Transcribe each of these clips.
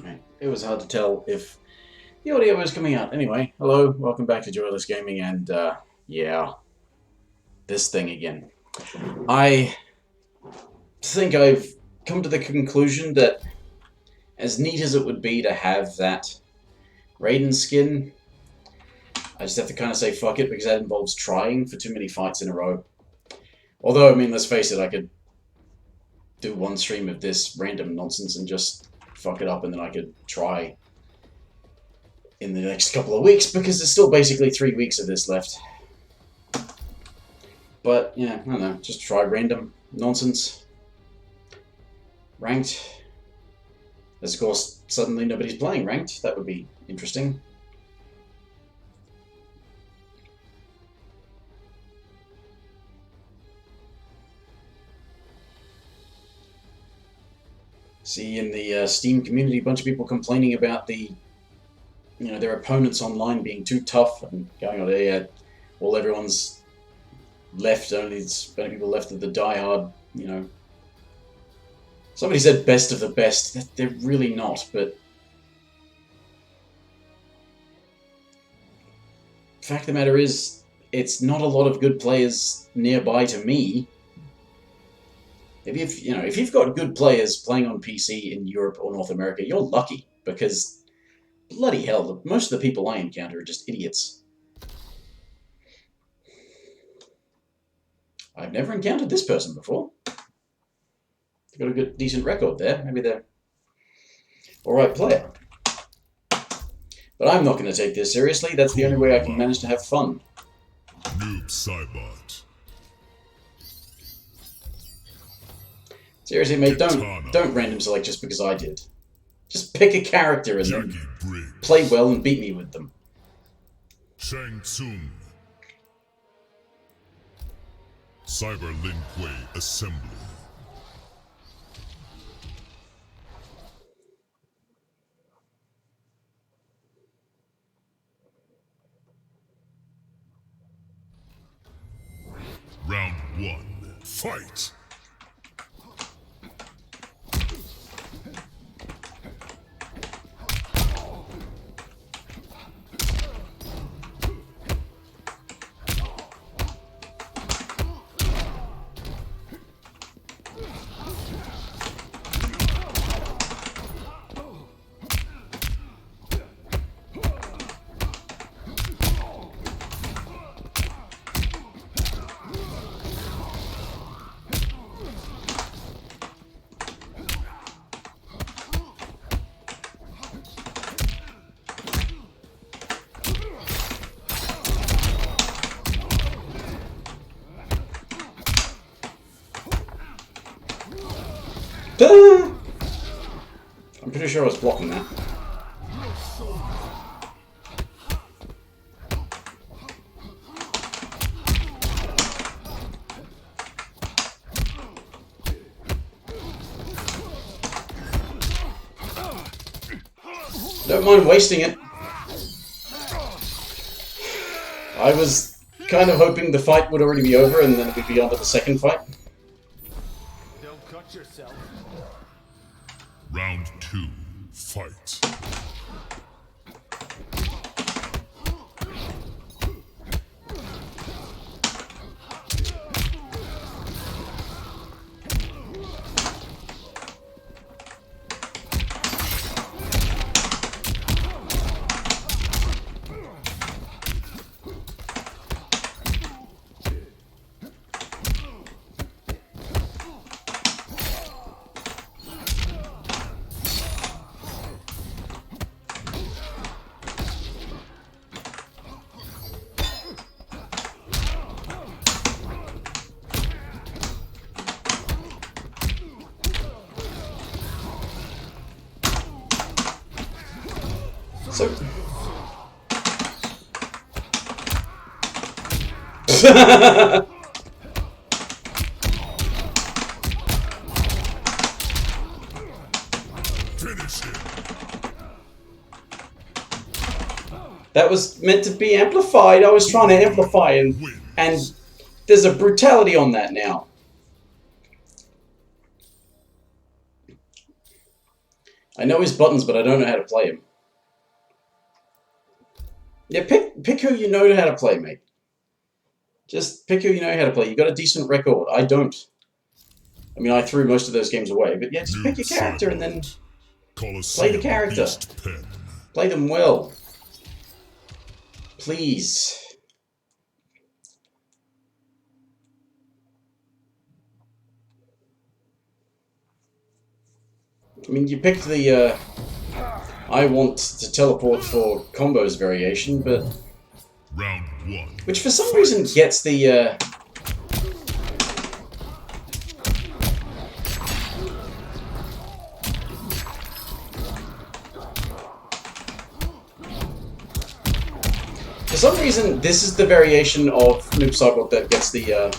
Right. It was hard to tell if the audio was coming out. Anyway, hello, welcome back to Joyless Gaming, and yeah, this thing again. I think I've come to the conclusion that as neat as it would be to have that Raiden skin, I just have to kind of say fuck it, because that involves trying for too many fights in a row. Although, I mean, let's face it, I could do one stream of this random nonsense and just fuck it up, and then I could try in the next couple of weeks, because there's still basically 3 weeks of this left. But, yeah, I don't know, just try random nonsense. Ranked. As, of course, suddenly nobody's playing ranked. That would be interesting. See in the Steam community a bunch of people complaining about their opponents online being too tough and going on there. Well, everyone's left, only people left of the diehard, Somebody said best of the best. They're really not, but the fact of the matter is, it's not a lot of good players nearby to me. If you've got good players playing on PC in Europe or North America, you're lucky, because bloody hell, most of the people I encounter are just idiots. I've never encountered this person before. They've got a good, decent record there. Maybe they're alright player. But I'm not going to take this seriously. That's the only way I can manage to have fun. Noob Cybot. Seriously, mate, don't random select just because I did. Just pick a character and then play well and beat me with them. Shang Tsung. Cyber Lin Kuei Assembly. Round 1. Fight! I'm pretty sure I was blocking that. Don't mind wasting it. I was kind of hoping the fight would already be over and then we'd be on to the second fight. Don't cut yourself. Round 2. Fight. So... Finish him. That was meant to be amplified. I was trying to amplify and there's a brutality on that now. I know his buttons, but I don't know how to play him. Yeah, pick who you know how to play, mate. Just pick who you know how to play. You got a decent record. I don't. I mean, I threw most of those games away, but yeah, just pick your character and then play the character. Play them well. Please. I mean, you picked the, I want to teleport for combos variation, but... Round 1. Which for some reason gets the, For some reason, this is the variation of Noob Saibot that gets the,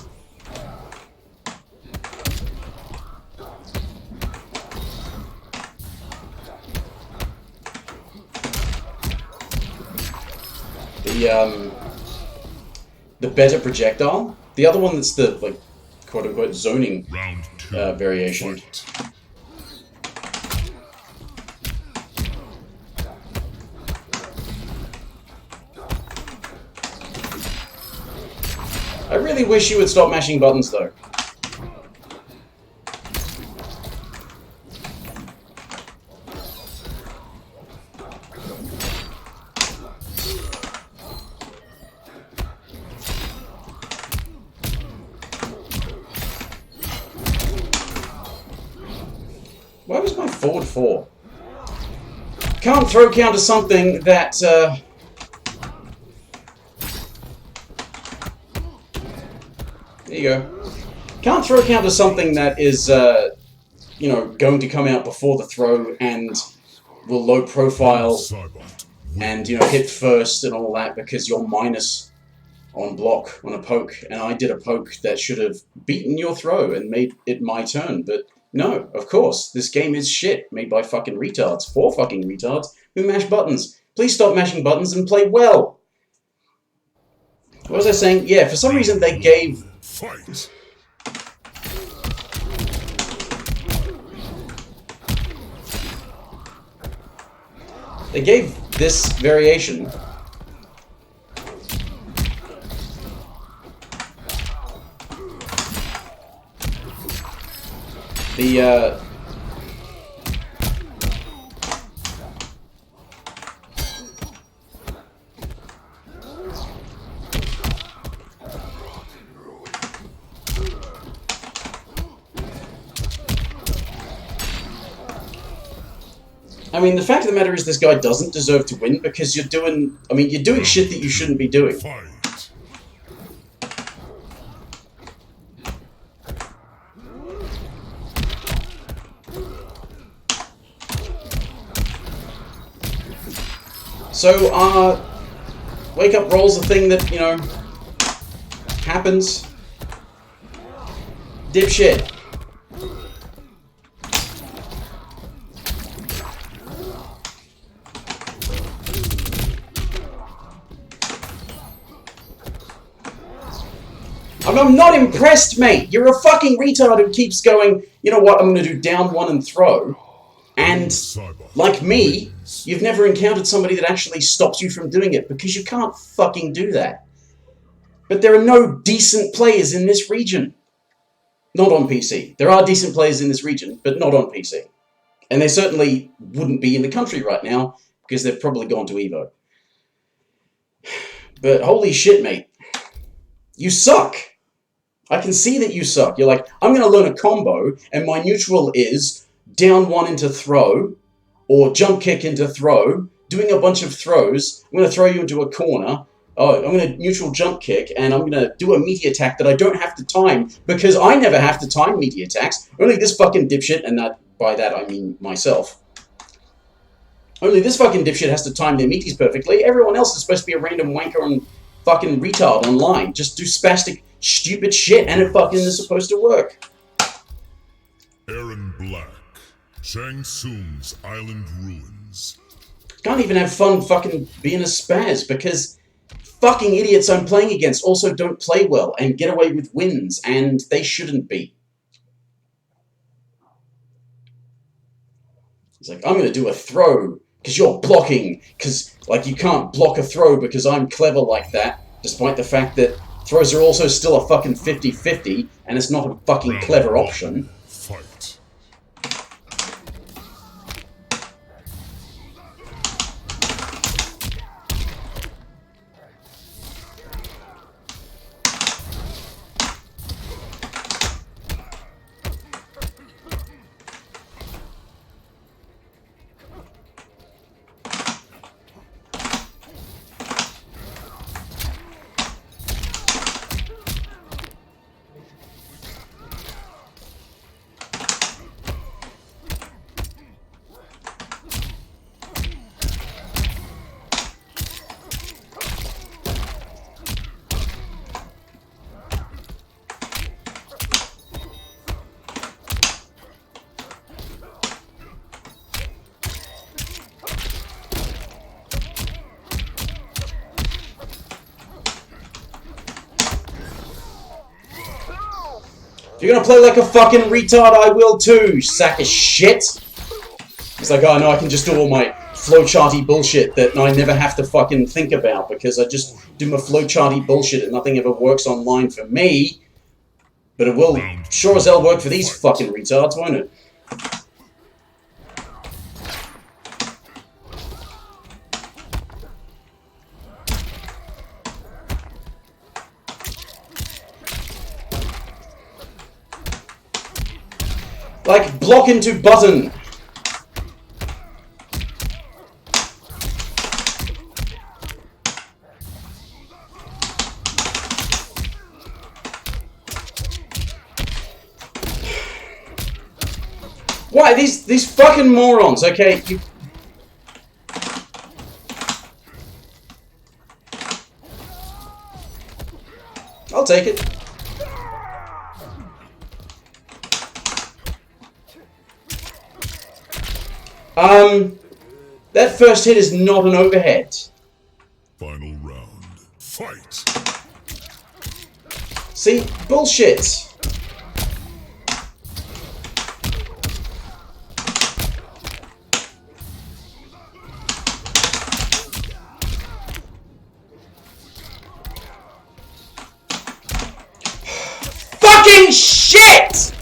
the better projectile. The other one that's the, like, quote-unquote zoning variation. Fight. I really wish you would stop mashing buttons, though. Why was my forward 4? Can't throw counter something that, There you go. Can't throw counter something that is, you know, going to come out before the throw and will low profile and, you know, hit first and all that because you're minus on block on a poke. And I did a poke that should have beaten your throw and made it my turn, but no, of course, this game is shit made by fucking retards. 4 fucking retards who mash buttons. Please stop mashing buttons and play well. What was I saying? Yeah, for some reason they gave... Fight. They gave this variation the I mean, the fact of the matter is this guy doesn't deserve to win because you're doing... I mean, you're doing shit that you shouldn't be doing. Fight. So, wake up roll's a thing that, you know, happens. Dipshit. I'm not impressed, mate. You're a fucking retard who keeps going, you know what, I'm going to do down 1 and throw. And, like me, you've never encountered somebody that actually stops you from doing it, because you can't fucking do that. But there are no decent players in this region. Not on PC. There are decent players in this region, but not on PC. And they certainly wouldn't be in the country right now, because they've probably gone to EVO. But holy shit, mate. You suck. I can see that you suck. You're like, I'm going to learn a combo, and my neutral is down 1 into throw, or jump kick into throw, doing a bunch of throws. I'm going to throw you into a corner. Oh, I'm going to neutral jump kick, and I'm going to do a meaty attack that I don't have to time, because I never have to time meaty attacks. Only this fucking dipshit, and that by that I mean myself. Only this fucking dipshit has to time their meaties perfectly. Everyone else is supposed to be a random wanker and fucking retard online. Just do spastic, stupid shit, and it fucking is supposed to work. Aaron Black, Shang Tsung's Island Ruins. Can't even have fun fucking being a spaz, because fucking idiots I'm playing against also don't play well and get away with wins, and they shouldn't be. He's like, I'm going to do a throw because you're blocking. Because, like, you can't block a throw because I'm clever like that. Despite the fact that throws are also still a fucking 50-50 and it's not a fucking clever option. Fight. If you're gonna play like a fucking retard, I will too, sack of shit! It's like, oh no, I can just do all my flowcharty bullshit that I never have to fucking think about because I just do my flowcharty bullshit and nothing ever works online for me. But it will sure as hell work for these fucking retards, won't it? Like, block into button! Why, these fucking morons, okay? I'll take it. That first hit is not an overhead. Final round. Fight! See? Bullshit! Fucking shit!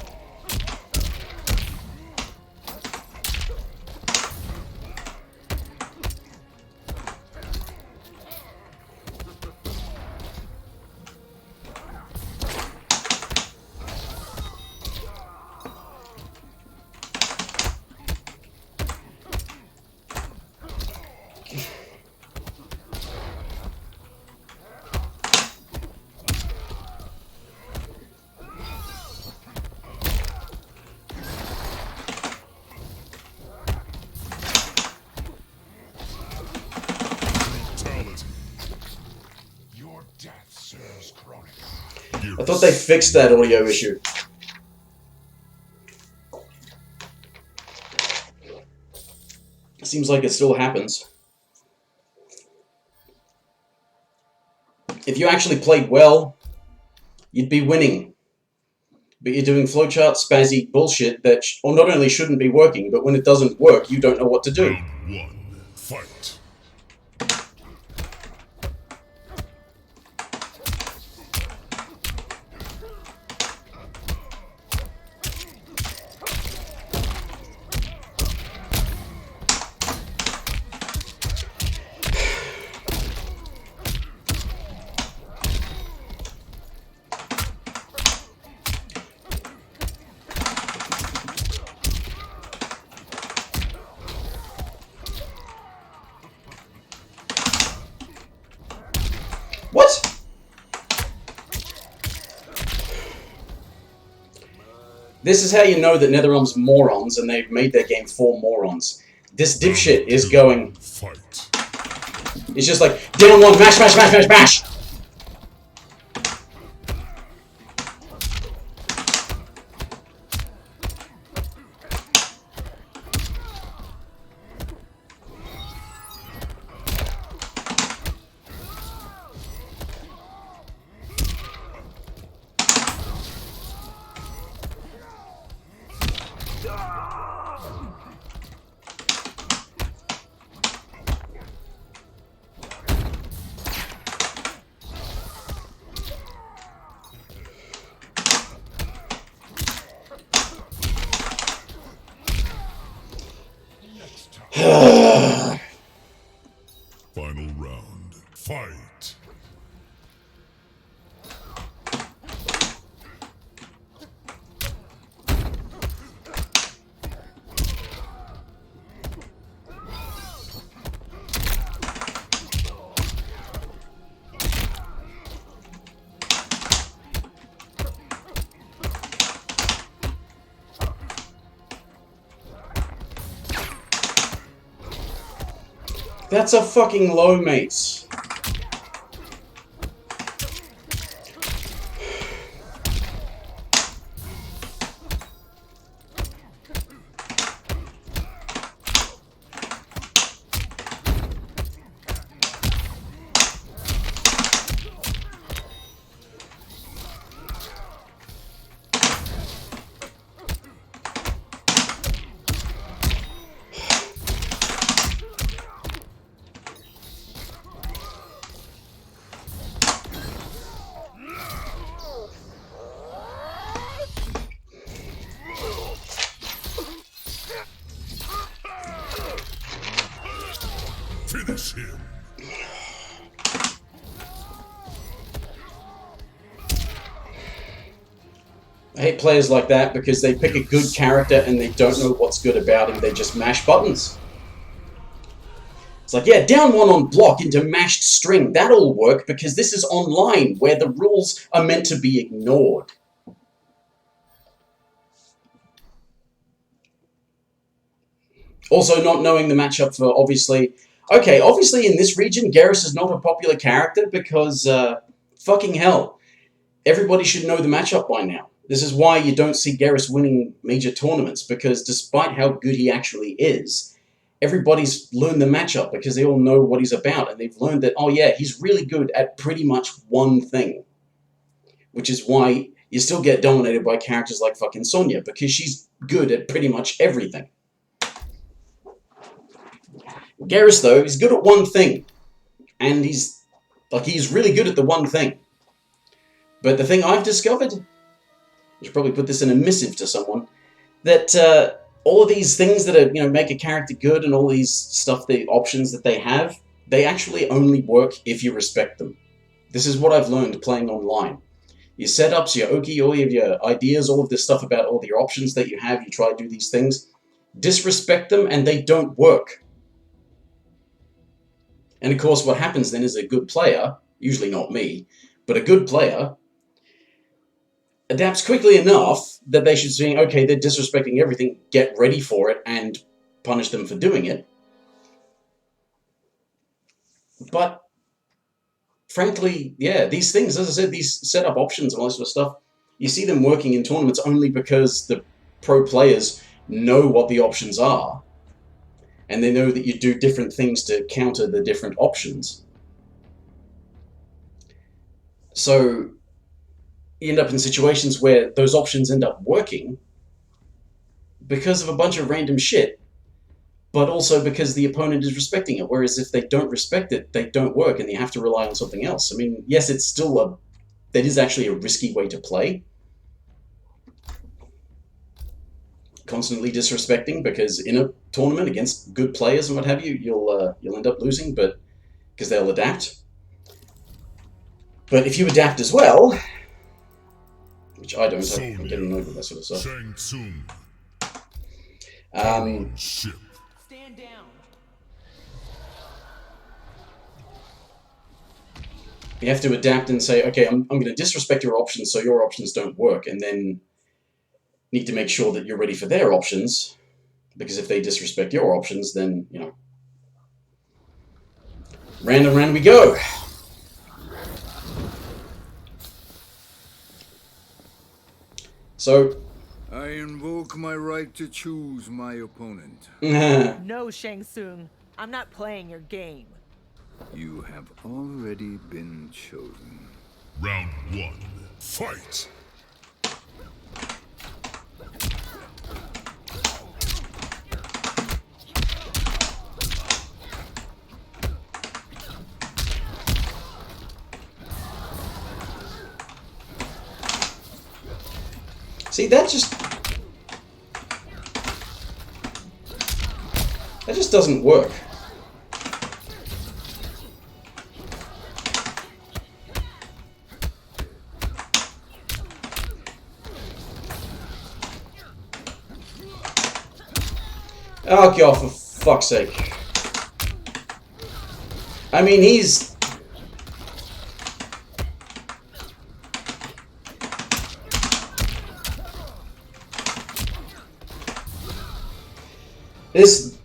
I thought they fixed that audio issue. Seems like it still happens. If you actually played well, you'd be winning. But you're doing flowchart spazzy bullshit that not only shouldn't be working, but when it doesn't work, you don't know what to do. Round 1. Fight! What? This is how you know that NetherRealm's morons and they've made their game for morons. This dipshit is going... Fight. It's just like, down one, mash, mash, mash, mash, mash! Final round. Fight. That's a fucking low, mates. Finish him. I hate players like that because they pick a good character and they don't know what's good about him. They just mash buttons. It's like, yeah, down one on block into mashed string. That'll work because this is online where the rules are meant to be ignored. Also, not knowing the matchup for, obviously... Okay, obviously in this region, Garrus is not a popular character because, fucking hell, everybody should know the matchup by now. This is why you don't see Garrus winning major tournaments, because despite how good he actually is, everybody's learned the matchup because they all know what he's about, and they've learned that, oh yeah, he's really good at pretty much one thing. Which is why you still get dominated by characters like fucking Sonya, because she's good at pretty much everything. Garrus, though, he's good at one thing. And he's really good at the one thing. But the thing I've discovered, I should probably put this in a missive to someone, that all of these things that are, make a character good and all these stuff, the options that they have, they actually only work if you respect them. This is what I've learned playing online. Your setups, your Oki, all of your ideas, all of this stuff about all your options that you have, you try to do these things, disrespect them and they don't work. And of course what happens then is a good player, usually not me, but a good player adapts quickly enough that they should see, okay, they're disrespecting everything, get ready for it and punish them for doing it. But frankly, yeah, these things, as I said, these setup options and all this sort of stuff, you see them working in tournaments only because the pro players know what the options are. And they know that you do different things to counter the different options. So you end up in situations where those options end up working because of a bunch of random shit, but also because the opponent is respecting it. Whereas if they don't respect it, they don't work and you have to rely on something else. I mean, yes, it's still that is actually a risky way to play. Constantly disrespecting, because in a tournament against good players and what have you, you'll end up losing, but because they'll adapt. But if you adapt as well, which I don't, I'm getting annoyed with that sort of stuff. Stand down. You have to adapt and say, okay, I'm going to disrespect your options so your options don't work, and then need to make sure that you're ready for their options, because if they disrespect your options, then, round we go. So, I invoke my right to choose my opponent. No, Shang Tsung. I'm not playing your game. You have already been chosen. Round 1. Fight! see, that just... That just doesn't work. Oh god, for fuck's sake. I mean, he's...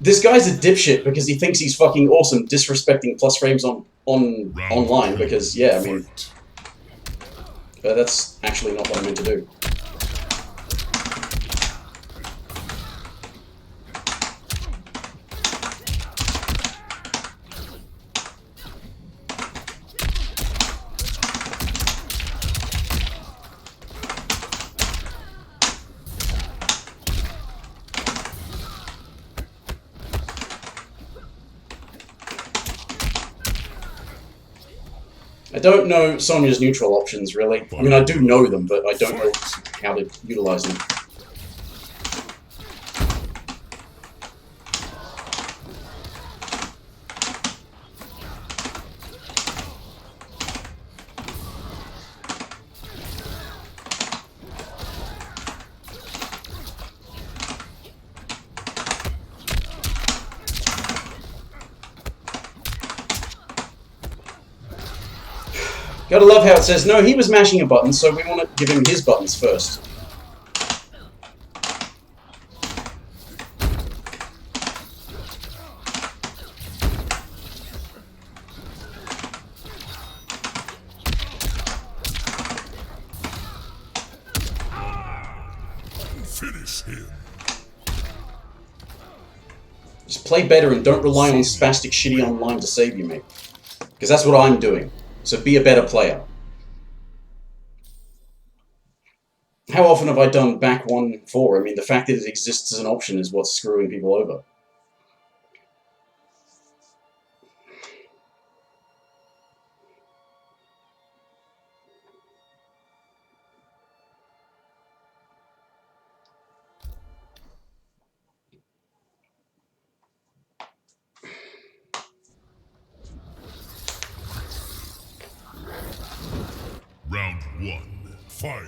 This guy's a dipshit because he thinks he's fucking awesome, disrespecting plus frames online because, yeah, I mean... that's actually not what I meant to do. I don't know Sonya's neutral options, really. I mean, I do know them, but I don't know how to utilize them. Gotta love how it says, no, he was mashing a button, so we want to give him his buttons first. Finish him. Just play better and don't rely on spastic shitty online to save you, mate. Because that's what I'm doing. So be a better player. How often have I done back 1-4? I mean, the fact that it exists as an option is what's screwing people over. Round 1. Fight.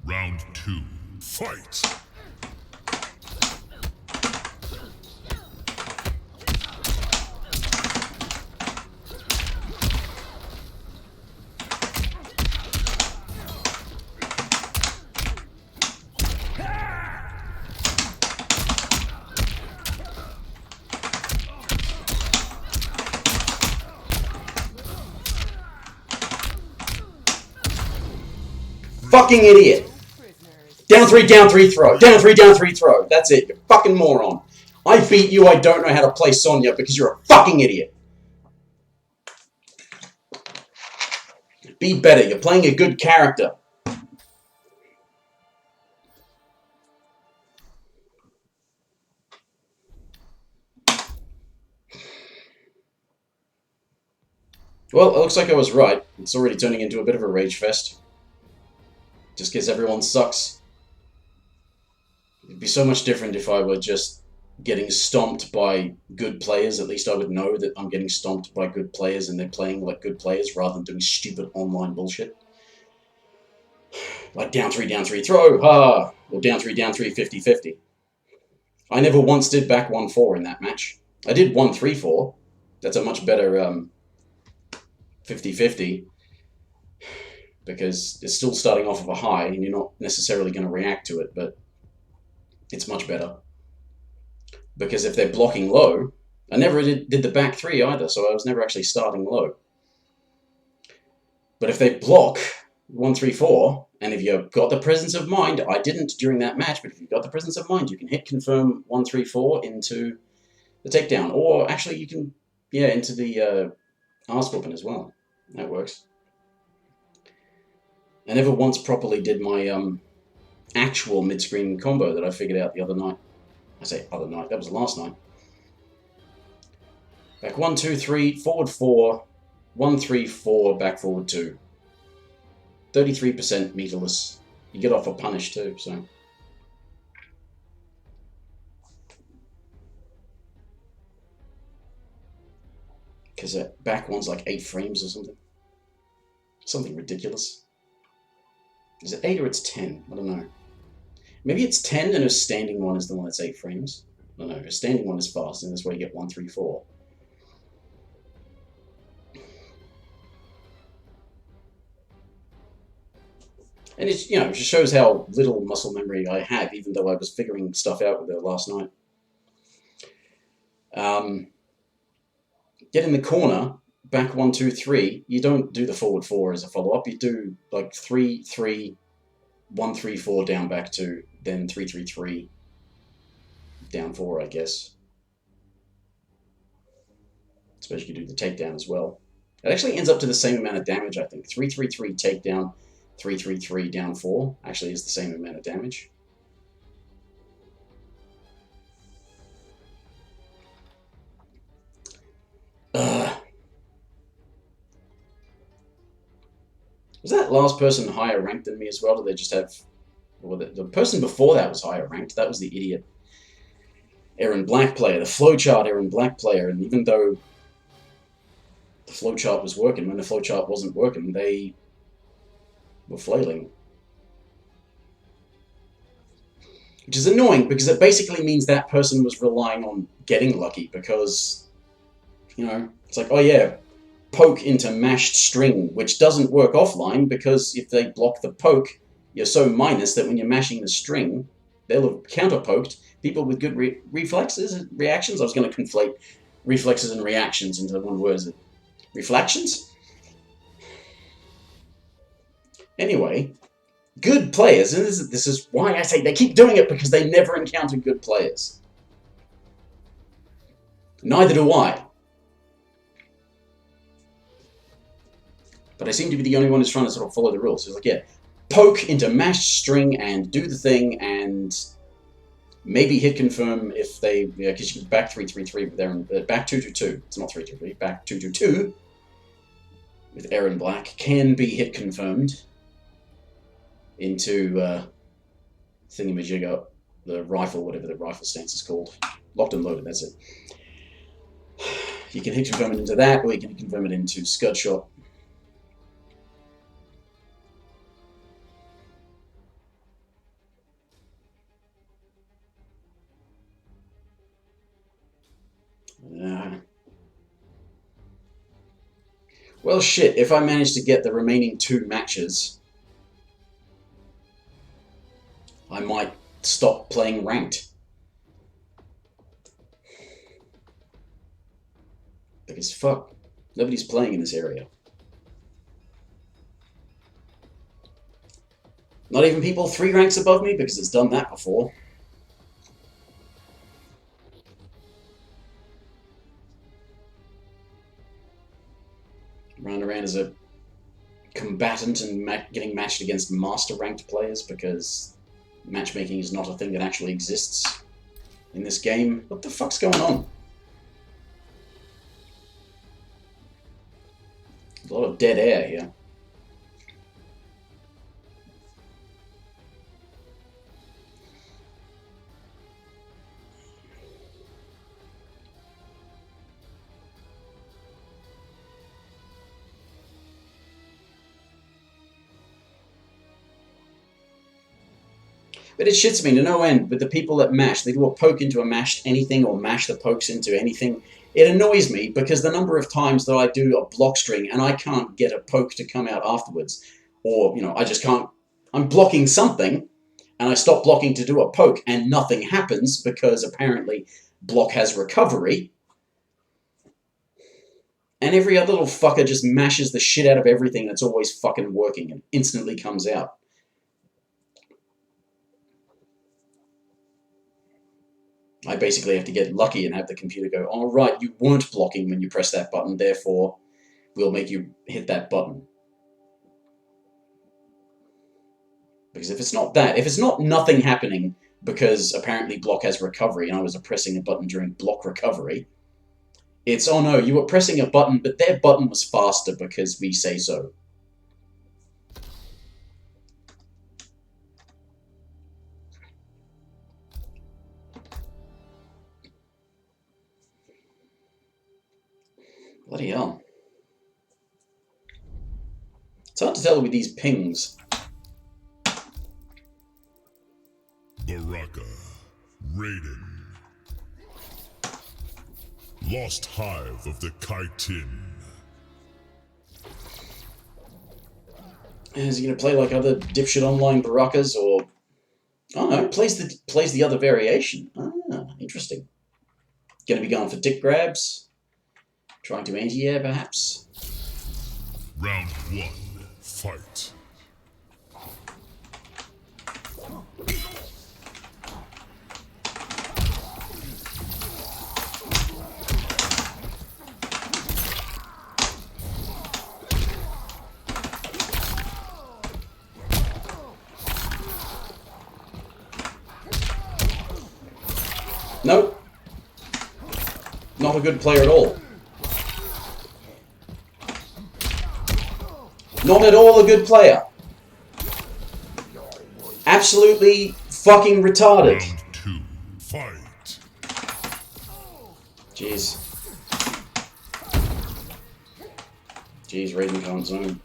Round 2. Fight. Fucking idiot! Down 3, throw. Down 3, throw. That's it, you fucking moron. I beat you, I don't know how to play Sonya because you're a fucking idiot. Be better, you're playing a good character. Well, it looks like I was right. It's already turning into a bit of a rage fest. Just because everyone sucks. It'd be so much different if I were just getting stomped by good players. At least I would know that I'm getting stomped by good players and they're playing like good players rather than doing stupid online bullshit. Like down 3, throw, ha! Or down 3, 50-50. I never once did back 1-4 in that match. I did 1-3-4. That's a much better 50-50. Because it's still starting off of a high and you're not necessarily going to react to it, but it's much better. Because if they're blocking low, I never did the back 3 either, so I was never actually starting low. But if they block 1-3-4 And if you've got the presence of mind, I didn't during that match, but if you've got the presence of mind, you can hit confirm 134 into the takedown. Or actually you can, yeah, into the arse whooping as well. That works. I never once properly did my actual mid-screen combo that I figured out the other night. I say other night, that was last night. Back 1, 2, 3, forward 4, 1, 3, 4, back forward 2. 33% meterless. You get off a punish too, so. Because that back one's like 8 frames or something. Something ridiculous. Is it 8 or it's 10? I don't know. Maybe it's 10 and a standing one is the one that's 8 frames. I don't know. A standing one is fast, and that's why you get 1, 3, 4. And it, you know, it just shows how little muscle memory I have, even though I was figuring stuff out with her last night. Get in the corner, back 1, 2, 3. You don't do the forward 4 as a follow-up. You do like 3, 3, 1, 3, 4, down, back 2, then 3, 3, 3, down 4, I guess. I suppose you could do the takedown as well. It actually ends up to the same amount of damage, I think. 3, 3, 3, takedown, 3, 3, 3, down 4 actually is the same amount of damage. Was that last person higher ranked than me as well? Did they just have... Well, the person before that was higher ranked. That was the idiot Aaron Black player, the flowchart Aaron Black player. And even though the flowchart was working, when the flowchart wasn't working, they were flailing. Which is annoying, because it basically means that person was relying on getting lucky, because, you know, it's like, oh yeah, poke into mashed string, which doesn't work offline, because if they block the poke, you're so minus that when you're mashing the string, they'll have counter-poked people with good reflexes, reactions. I was going to conflate reflexes and reactions into one word. Is it reflections? Anyway, good players, and this is why I say they keep doing it, because they never encounter good players. Neither do I. But I seem to be the only one who's trying to sort of follow the rules. So it's like, yeah, poke into mashed string and do the thing, and maybe hit confirm if they, yeah, because you can back 3, 3, 3, but they're back 2, 2, 2. It's not 3, 2, 3, back 2, 2, 2 with Aaron Black can be hit confirmed into thingamajigger, the rifle, whatever the rifle stance is called. Locked and loaded, that's it. You can hit confirm it into that, or you can hit confirm it into scud shot. Well, shit, if I manage to get the remaining 2 matches, I might stop playing ranked. Because fuck, nobody's playing in this area. Not even people 3 ranks above me, because it's done that before. Running around as a combatant and getting matched against master ranked players, because matchmaking is not a thing that actually exists in this game. What the fuck's going on? A lot of dead air here. But it shits me to no end with the people that mash. They do a poke into a mashed anything, or mash the pokes into anything. It annoys me, because the number of times that I do a block string and I can't get a poke to come out afterwards, or, you know, I just can't, I'm blocking something and I stop blocking to do a poke and nothing happens, because apparently block has recovery. And every other little fucker just mashes the shit out of everything that's always fucking working and instantly comes out. I basically have to get lucky and have the computer go, all right, you weren't blocking when you pressed that button, therefore we'll make you hit that button. Because if it's not that, if it's not nothing happening because apparently block has recovery and I was pressing a button during block recovery, it's, oh no, you were pressing a button, but their button was faster because we say so. Bloody hell. It's hard to tell with these pings. Baraka, Raiden. Lost Hive of the Kaitin. Is he going to play like other dipshit online Barakas, or... Oh no, plays the other variation. Ah, interesting. Going to be going for dick grabs? Trying to anti-air, perhaps? Round 1, fight. Nope. Not a good player at all. Not at all a good player. Absolutely fucking retarded. Round 2, fight. Jeez. Jeez, Raiden can't zone.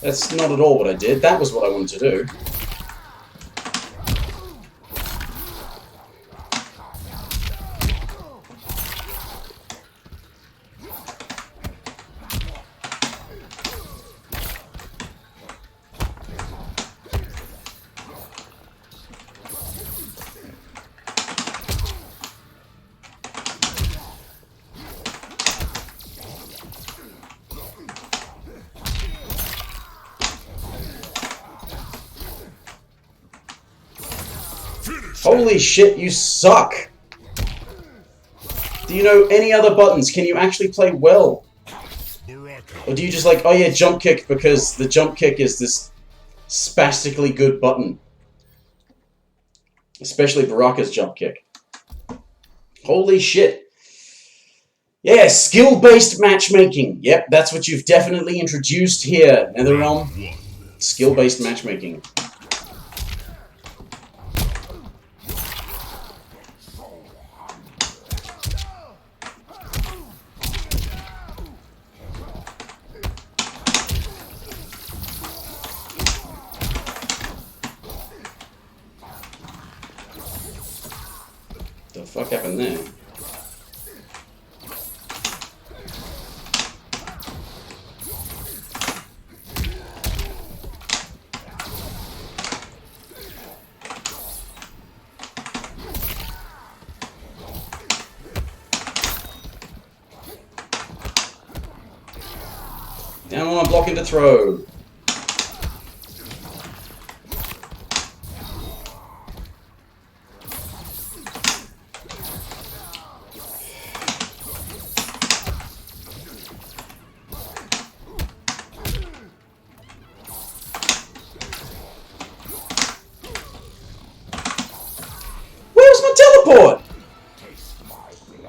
That's not at all what I did. That was what I wanted to do. Holy shit, you suck! Do you know any other buttons? Can you actually play well? Or do you just like, oh yeah, jump kick because the jump kick is this spastically good button? Especially Baraka's jump kick. Holy shit. Yeah, skill-based matchmaking. Yep, that's what you've definitely introduced here, NetherRealm. Skill-based matchmaking. The fuck happened there? Down on a block into throw. Where's my teleport?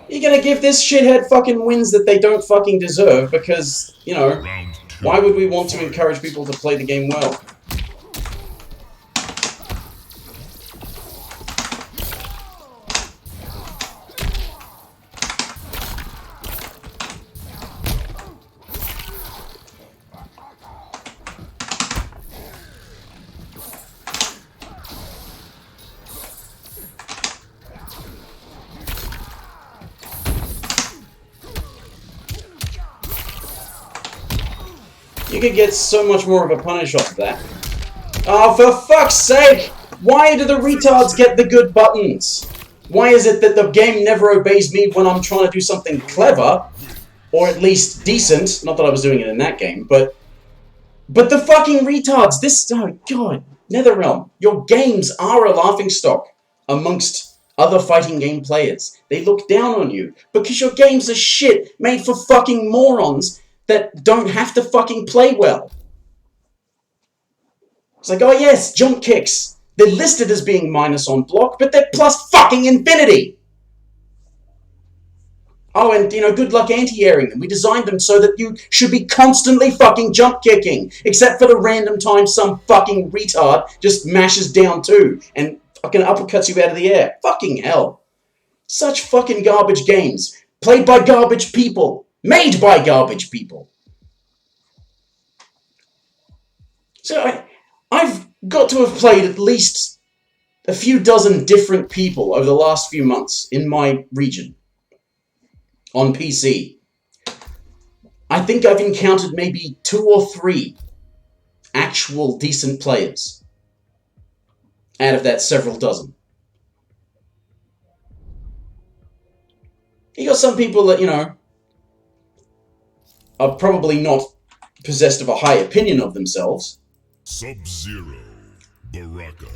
You're gonna give this shithead fucking wins that they don't fucking deserve because, you know, why would we want to encourage people to play the game well? You could get so much more of a punish off of that. Oh, for fuck's sake! Why do the retards get the good buttons? Why is it that the game never obeys me when I'm trying to do something clever? Or at least decent? Not that I was doing it in that game, but But the fucking retards, oh god, NetherRealm, your games are a laughingstock amongst other fighting game players. They look down on you because your games are shit, made for fucking morons that don't have to fucking play well. It's like, oh yes, jump kicks. They're listed as being minus on block, but they're plus fucking infinity. Oh, and, you know, good luck anti-airing them. We designed them so that you should be constantly fucking jump kicking, except for the random time some fucking retard just mashes down two and fucking uppercuts you out of the air. Fucking hell. Such fucking garbage games. Played by garbage people. Made by garbage people. So I've got to have played at least a few dozen different people over the last few months in my region. On PC. I think I've encountered maybe 2 or 3 actual decent players out of that several dozen. You got some people that, you know, are probably not possessed of a high opinion of themselves. Sub-Zero, Baraka.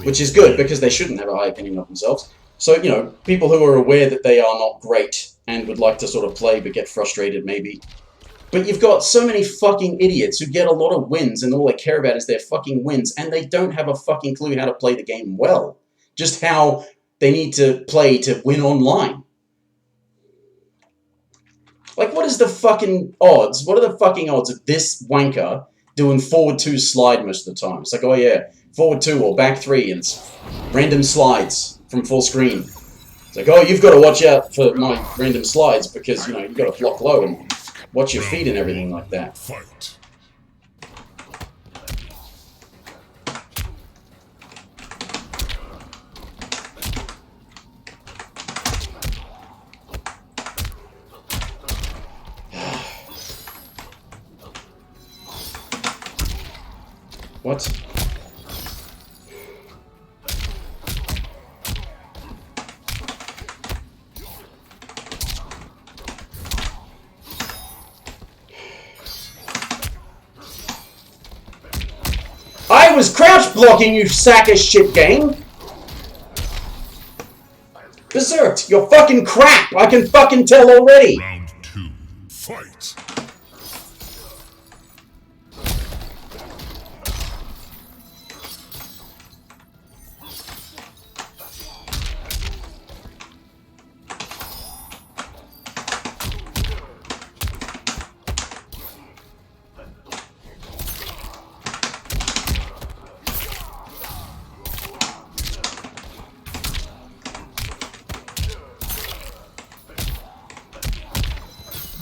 Which is good, because they shouldn't have a high opinion of themselves. So, you know, people who are aware that they are not great and would like to sort of play but get frustrated, maybe. But you've got so many fucking idiots who get a lot of wins and all they care about is their fucking wins, and they don't have a fucking clue how to play the game well. Just how they need to play to win online. Like, what is the fucking odds? What are the fucking odds of this wanker doing forward 2 slide most of the time? It's like, oh yeah, forward 2 or back 3, and it's random slides from full screen. It's like, oh, you've got to watch out for my random slides because, you know, you've got to block low and watch your feet and everything like that. Fight. What? I was crouch blocking, you sack of shit game! Berserked, you're fucking crap! I can fucking tell already! Round 2. Fight.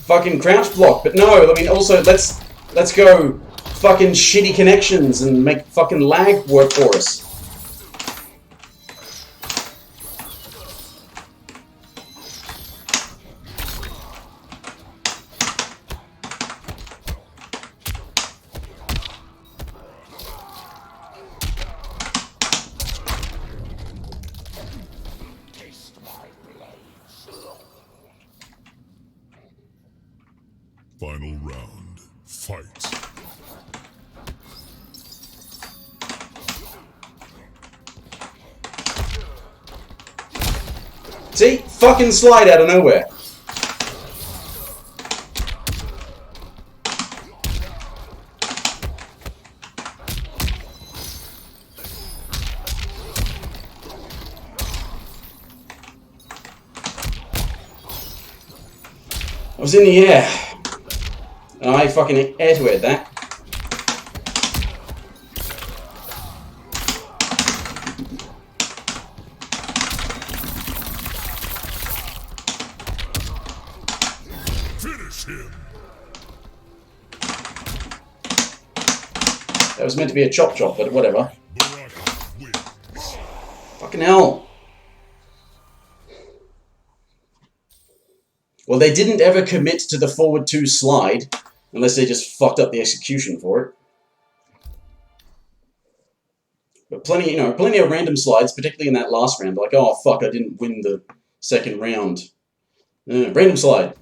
Fucking crouch block, but no, I mean, also, let's go fucking shitty connections and make fucking lag work for us. Final round. Fight. See? Fucking slide out of nowhere. I was in the air. And I fucking air-to-aired that. Finish him. That was meant to be a chop-chop, but whatever. Baraka wins. Fucking hell. Well, they didn't ever commit to the forward 2 slide, unless they just fucked up the execution for it. But plenty, you know, plenty of random slides, particularly in that last round. Like, oh fuck, I didn't win the second round. Random slide.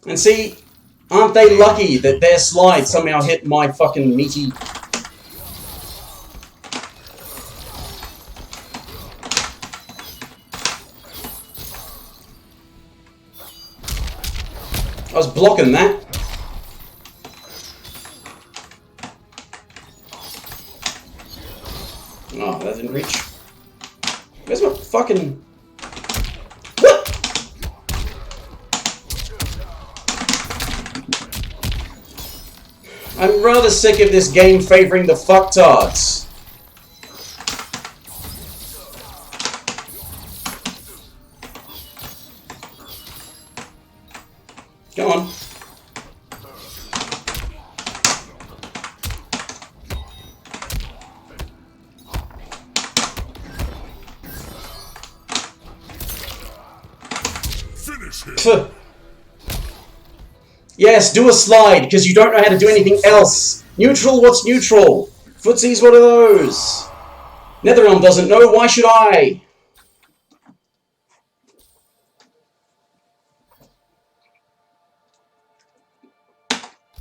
And see, aren't they lucky that their slide somehow hit my fucking meaty... I was blocking that. Oh, that didn't reach. Where's my fucking... I'm rather sick of this game favouring the fucktards. Go on. Finish him. Yes, do a slide, because you don't know how to do anything else. Neutral, what's neutral? Footsie's one of those. Netherrealm doesn't know, why should I?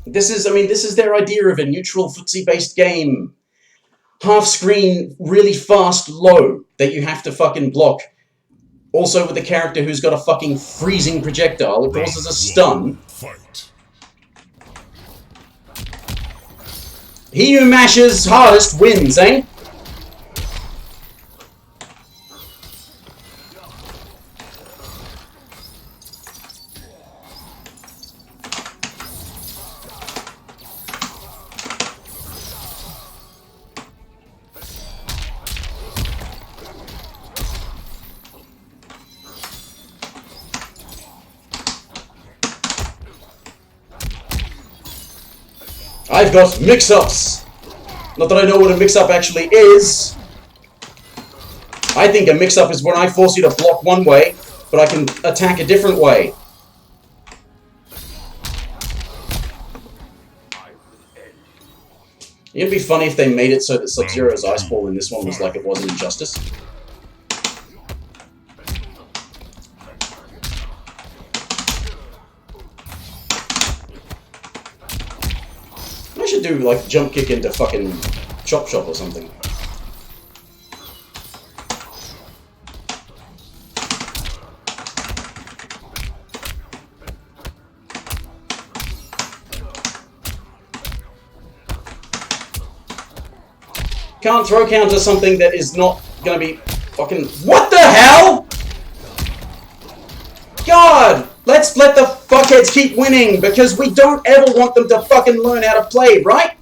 This is their idea of a neutral footsie-based game. Half screen, really fast, low, that you have to fucking block. Also with a character who's got a fucking freezing projectile, it causes a stun. Fight. He who mashes hardest wins, eh? I've got mix-ups. Not that I know what a mix-up actually is. I think a mix-up is when I force you to block one way, but I can attack a different way. It'd be funny if they made it so that Sub-Zero's ice ball in this one was like it was in Injustice. I should do like jump kick into fucking Chop Shop or something. Can't throw counter something that is not gonna be fucking... What the hell?! God! Let's let the fuckheads keep winning, because we don't ever want them to fucking learn how to play, right?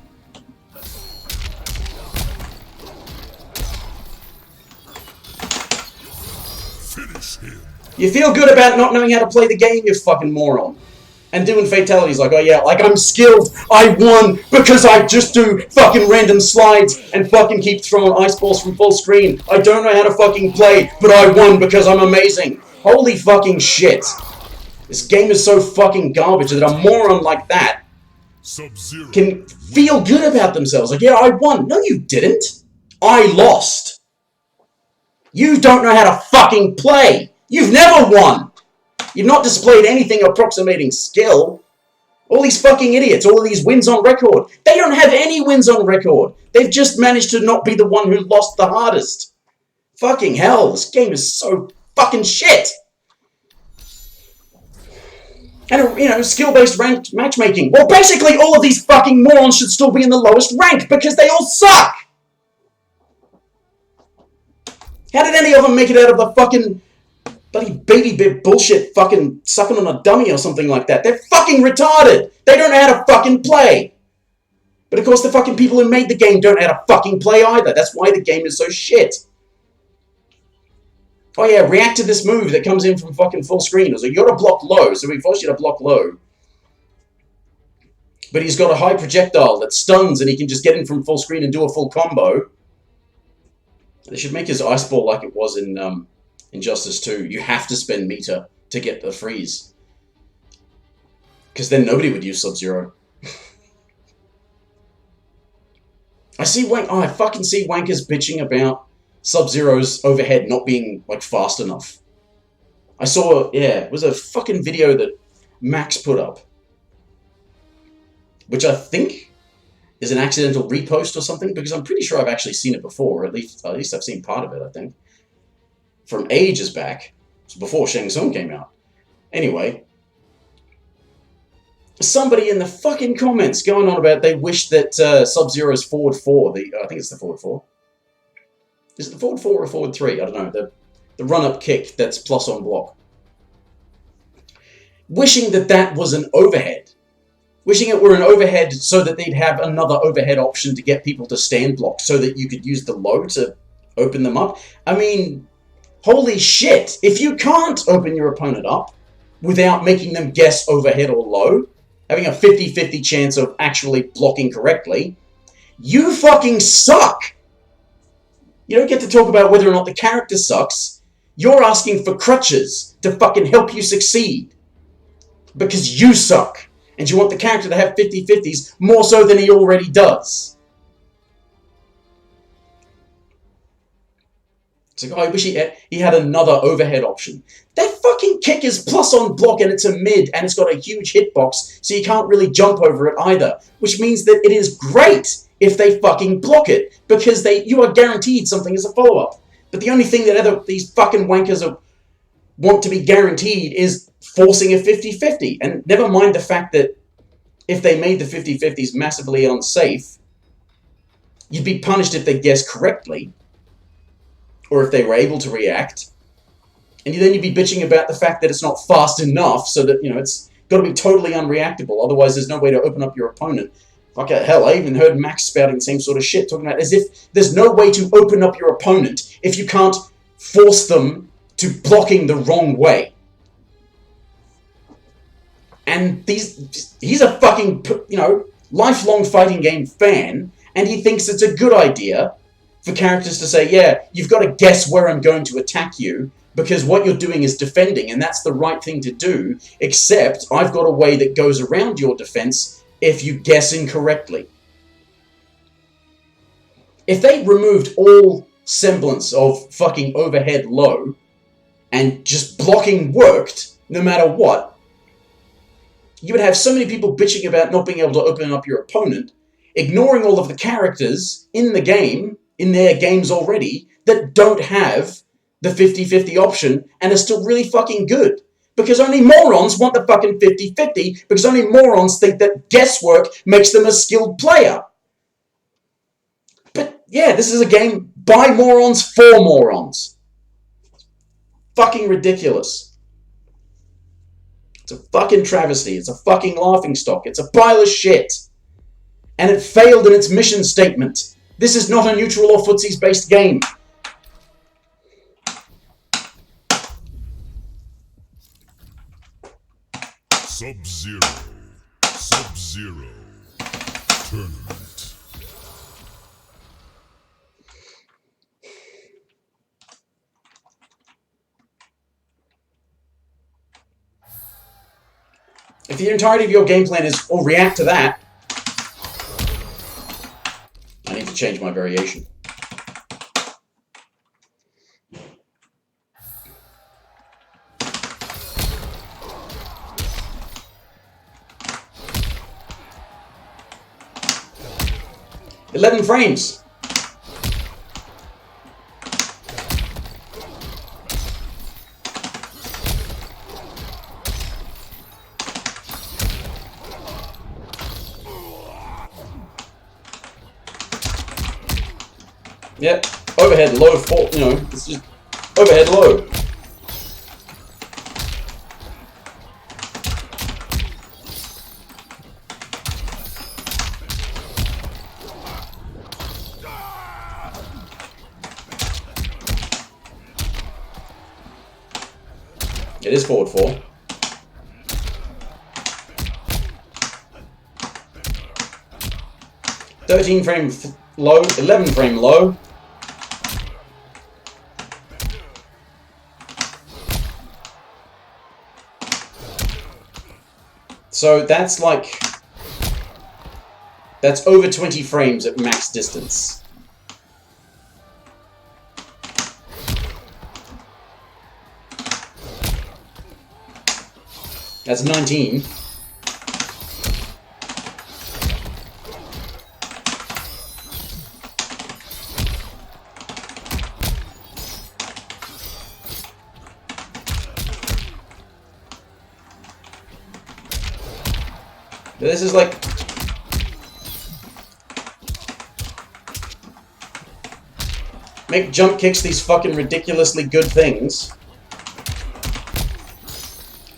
Finish him. You feel good about not knowing how to play the game, you fucking moron. And doing fatalities like, oh yeah, like I'm skilled, I won, because I just do fucking random slides and fucking keep throwing ice balls from full screen. I don't know how to fucking play, but I won because I'm amazing. Holy fucking shit. This game is so fucking garbage that a moron like that Sub-Zero. can feel good about themselves. Like, yeah, I won. No, you didn't. I lost. You don't know how to fucking play. You've never won. You've not displayed anything approximating skill. All these fucking idiots, all of these wins on record. They don't have any wins on record. They've just managed to not be the one who lost the hardest. Fucking hell, this game is so fucking shit. And, you know, skill-based ranked matchmaking. Well, basically all of these fucking morons should still be in the lowest rank because they all suck. How did any of them make it out of the fucking... bloody baby bit bullshit fucking sucking on a dummy or something like that? They're fucking retarded! They don't know how to fucking play! But of course the fucking people who made the game don't know how to fucking play either. That's why the game is so shit. Oh yeah, react to this move that comes in from fucking full screen. So you gotta block low, so we force you to block low. But he's got a high projectile that stuns and he can just get in from full screen and do a full combo. They should make his ice ball like it was in Injustice 2. You have to spend meter to get the freeze. Because then nobody would use Sub-Zero. I fucking see wankers bitching about Sub-Zero's overhead not being, like, fast enough. I saw, it was a fucking video that Max put up. Which I think is an accidental repost or something, because I'm pretty sure I've actually seen it before. At least I've seen part of it, I think. From ages back. So before Shang Tsung came out. Anyway. Somebody in the fucking comments going on about they wish that Sub-Zero's forward 4, I think it's the forward 4. Is it the forward 4 or forward 3? I don't know. The run-up kick that's plus on block. Wishing that was an overhead. Wishing it were an overhead so that they'd have another overhead option to get people to stand block so that you could use the low to open them up. I mean, holy shit. If you can't open your opponent up without making them guess overhead or low, having a 50-50 chance of actually blocking correctly, you fucking suck. You don't get to talk about whether or not the character sucks. You're asking for crutches to fucking help you succeed. Because you suck. And you want the character to have 50-50s more so than he already does. It's like, oh, I wish he had another overhead option. That fucking kick is plus on block and it's a mid and it's got a huge hitbox, so you can't really jump over it either. Which means that it is great if they fucking block it, because you are guaranteed something as a follow-up. But the only thing that these fucking wankers want to be guaranteed is forcing a 50-50. And never mind the fact that if they made the 50-50s massively unsafe, you'd be punished if they guessed correctly. Or if they were able to react. And then you'd be bitching about the fact that it's not fast enough so that, it's got to be totally unreactable. Otherwise, there's no way to open up your opponent. Fuck hell, I even heard Max spouting the same sort of shit, talking about as if there's no way to open up your opponent if you can't force them to blocking the wrong way. And he's a fucking, lifelong fighting game fan, and he thinks it's a good idea for characters to say, yeah, you've got to guess where I'm going to attack you, because what you're doing is defending, and that's the right thing to do, except I've got a way that goes around your defense if you guess incorrectly. If they removed all semblance of fucking overhead low, and just blocking worked, no matter what, you would have so many people bitching about not being able to open up your opponent, ignoring all of the characters in the game, in their games already, that don't have the 50-50 option and are still really fucking good. Because only morons want the fucking 50-50, because only morons think that guesswork makes them a skilled player. But yeah, this is a game by morons for morons. Fucking ridiculous. It's a fucking travesty. It's a fucking laughingstock. It's a pile of shit. And it failed in its mission statement. This is not a neutral or footsies-based game. Sub-Zero Tournament. If the entirety of your game plan is, or react to that, I need to change my variation. "11 frames. Yep, overhead low, it's just overhead low. It is forward 4. Frame low, 11 frame low. So that's like, that's over 20 frames at max distance. That's 19. This is like... Make jump kicks these fucking ridiculously good things.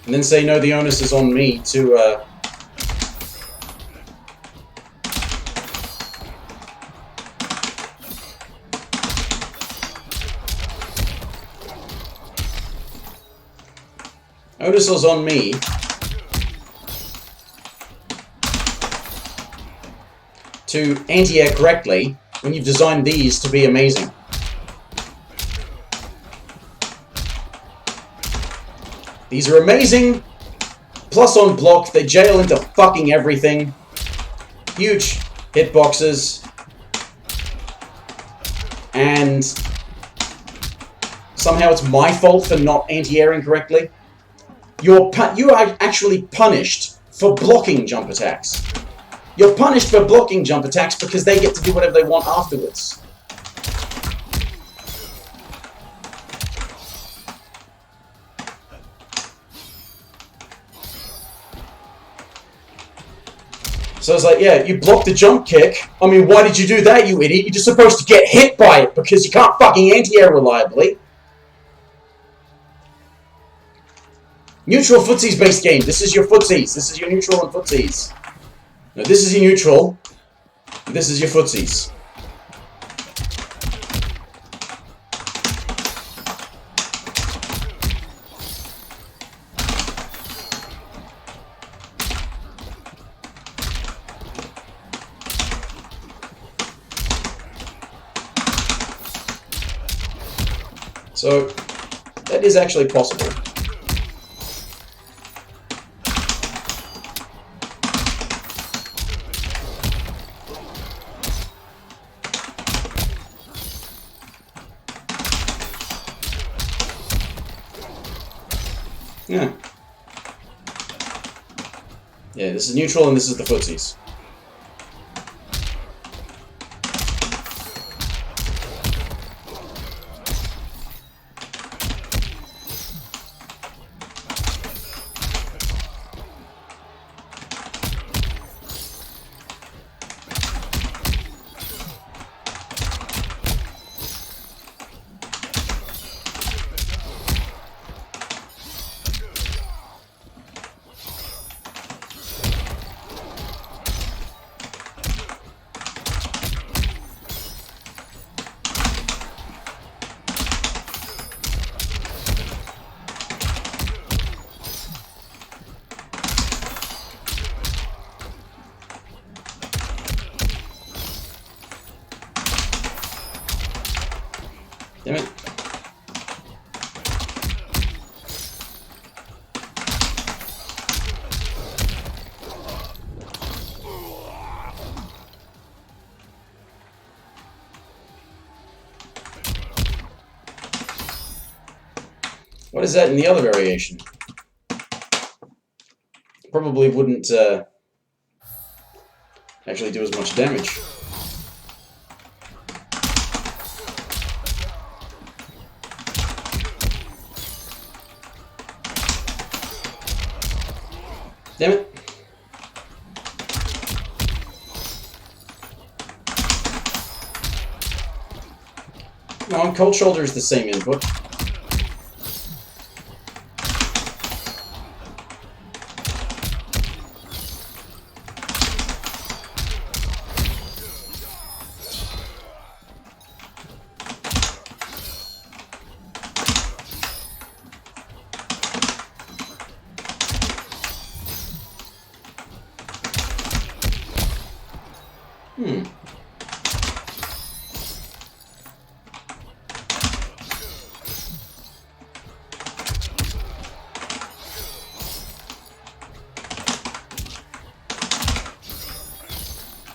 And then say, no, the onus is on me to, onus is on me to anti-air correctly when you've designed these to be amazing. These are amazing, plus on block, they jail into fucking everything. Huge hitboxes. And somehow it's my fault for not anti-airing correctly. You are actually punished for blocking jump attacks. You're punished for blocking jump attacks because they get to do whatever they want afterwards. So it's like, yeah, you blocked the jump kick. I mean, why did you do that, you idiot? You're just supposed to get hit by it because you can't fucking anti-air reliably. Neutral footsies based game. This is your footsies. This is your neutral and footsies. No, this is your neutral. This is your footsies. So, that is actually possible. Yeah. Yeah, this is neutral and this is the footsies. Damn it. What is that in the other variation? Probably wouldn't actually do as much damage. Damn it. No, on cold shoulder is the same input.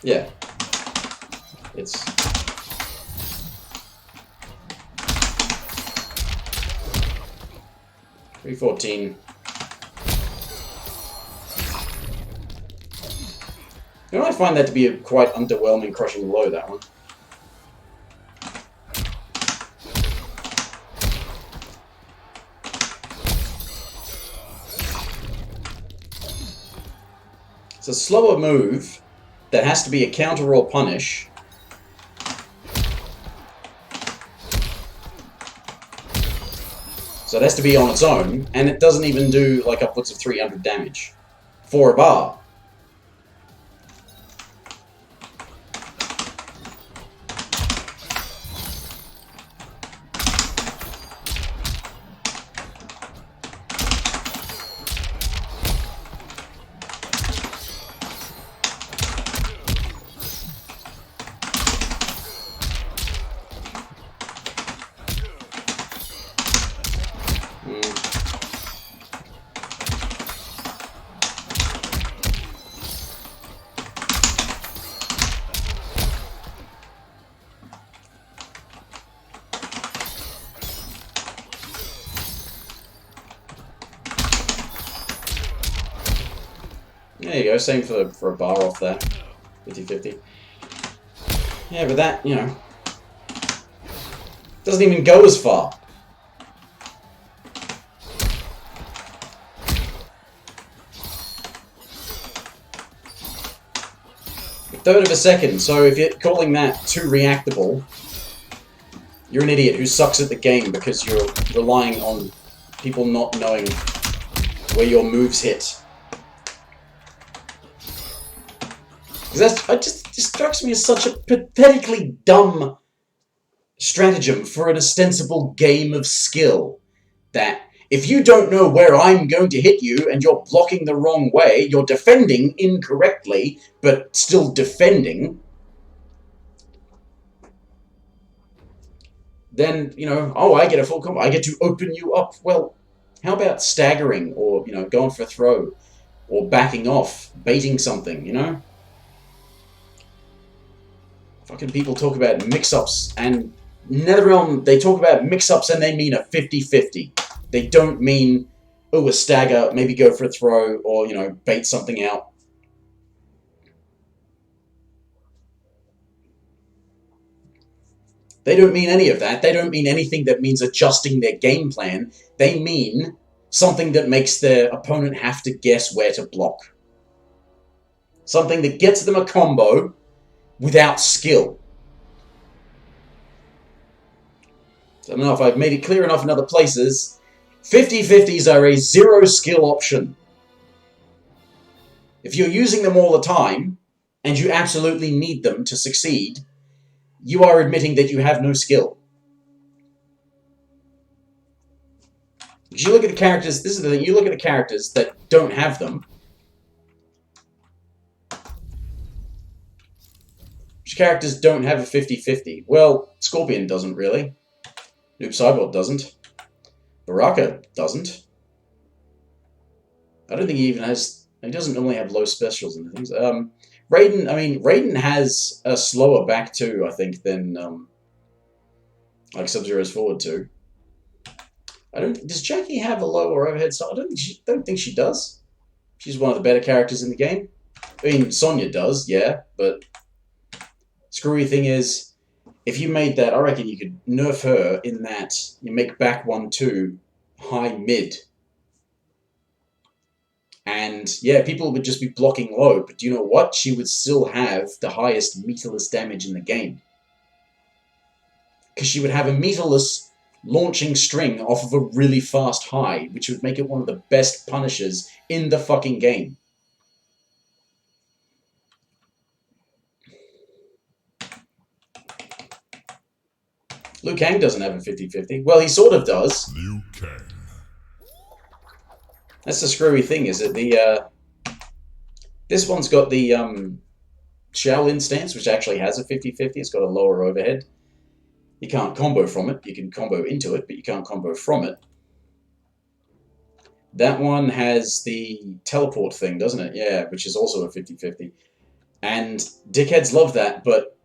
Yeah. It's... 314. You know, I find that to be a quite underwhelming crushing blow, that one. It's a slower move that has to be a counter or punish. So it has to be on its own, and it doesn't even do like upwards of 300 damage for a bar. There you go, same for a bar off there. 50-50. Yeah, but that, you know, doesn't even go as far. A third of a second, so if you're calling that too reactable, you're an idiot who sucks at the game because you're relying on people not knowing where your moves hit. Because that just strikes me as such a pathetically dumb stratagem for an ostensible game of skill. That if you don't know where I'm going to hit you and you're blocking the wrong way, you're defending incorrectly, but still defending, then, you know, oh, I get a full combo. I get to open you up. Well, how about staggering or, you know, going for a throw or backing off, baiting something, you know? Fucking people talk about mix-ups, and NetherRealm, they talk about mix-ups and they mean a 50-50. They don't mean, oh, a stagger, maybe go for a throw, or, you know, bait something out. They don't mean any of that. They don't mean anything that means adjusting their game plan. They mean something that makes their opponent have to guess where to block. Something that gets them a combo without skill. I don't know if I've made it clear enough in other places. 50-50s are a zero skill option. If you're using them all the time, and you absolutely need them to succeed, you are admitting that you have no skill. Because you look at the characters, this is the thing, you look at the characters that don't have them. Which characters don't have a 50-50? Well, Scorpion doesn't really. Noob Saibot doesn't. Baraka doesn't. I don't think he even has... He doesn't normally have low specials and things. Raiden, I mean, Raiden has a slower back two, I think, than like Sub-Zero's forward two. Does Jackie have a lower overhead style? I don't think she does. She's one of the better characters in the game. I mean, Sonya does, yeah, but screwy thing is, if you made that, I reckon you could nerf her in that you make back 1-2 high mid. And yeah, people would just be blocking low, but do you know what? She would still have the highest meterless damage in the game. Because she would have a meterless launching string off of a really fast high, which would make it one of the best punishers in the fucking game. Liu Kang doesn't have a 50-50. Well, he sort of does. Liu Kang. That's the screwy thing, is that the this one's got the Shaolin stance, which actually has a 50-50. It's got a lower overhead. You can't combo from it. You can combo into it, but you can't combo from it. That one has the teleport thing, doesn't it? Yeah, which is also a 50-50. And dickheads love that, but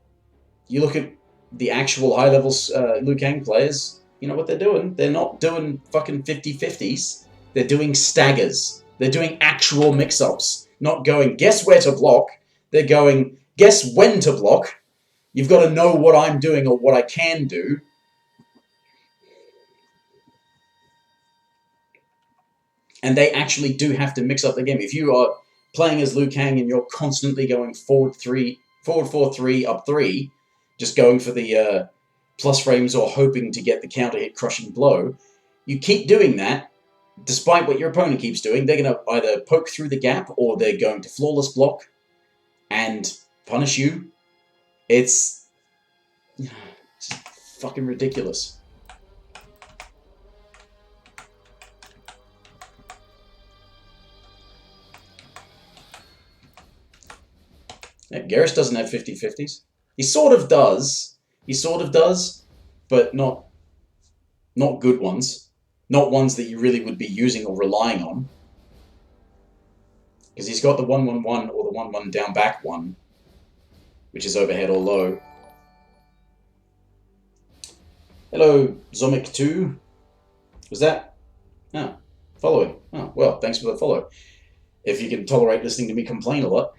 you look at the actual high-level Liu Kang players, you know what they're doing? They're not doing fucking 50-50s. They're doing staggers. They're doing actual mix-ups. Not going, guess where to block. They're going, guess when to block. You've got to know what I'm doing or what I can do. And they actually do have to mix up the game. If you are playing as Liu Kang and you're constantly going forward 4-3, up 3, just going for the plus frames or hoping to get the counter hit crushing blow, you keep doing that, despite what your opponent keeps doing, they're going to either poke through the gap or they're going to flawless block and punish you. It's fucking ridiculous. Yeah, Garrus doesn't have 50-50s. He sort of does. He sort of does, but not good ones. Not ones that you really would be using or relying on. Because he's got the 1-1-1 or the 1-1 down back one, which is overhead or low. Hello, Zomic2. Was that? Oh, following. Oh, well, thanks for the follow. If you can tolerate listening to me complain a lot.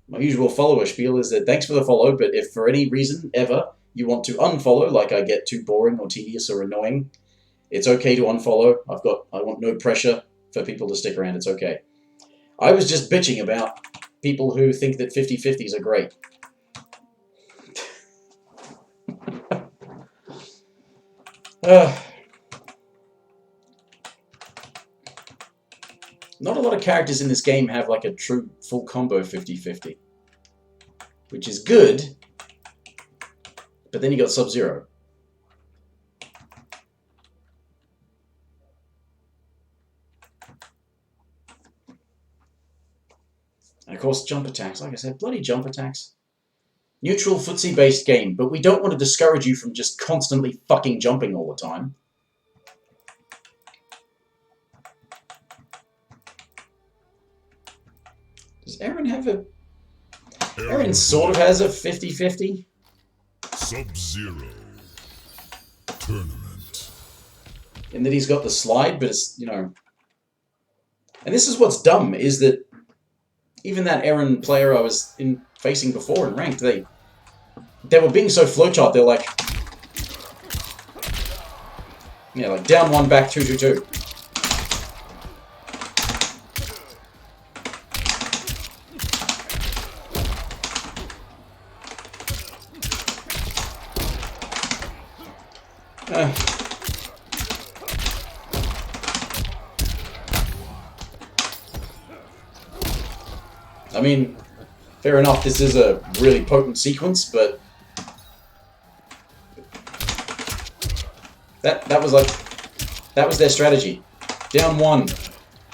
My usual follower spiel is that thanks for the follow, but if for any reason ever you want to unfollow, like I get too boring or tedious or annoying, it's okay to unfollow. I want no pressure for people to stick around. It's okay. I was just bitching about people who think that 50-50s are great. Not a lot of characters in this game have like a true full combo 50-50. Which is good, but then you got Sub-Zero. And of course, jump attacks. Like I said, bloody jump attacks. Neutral footsie-based game, but we don't want to discourage you from just constantly fucking jumping all the time. Does Aaron have a... Aaron sort of has a 50-50. Sub-Zero Tournament. In that he's got the slide, but it's, you know... And this is what's dumb, is that even that Aaron player I was facing before in ranked, they were being so flowchart, they're like... Yeah, like down 1, back 2-2-2. I mean, fair enough, this is a really potent sequence, but that was their strategy. Down 1.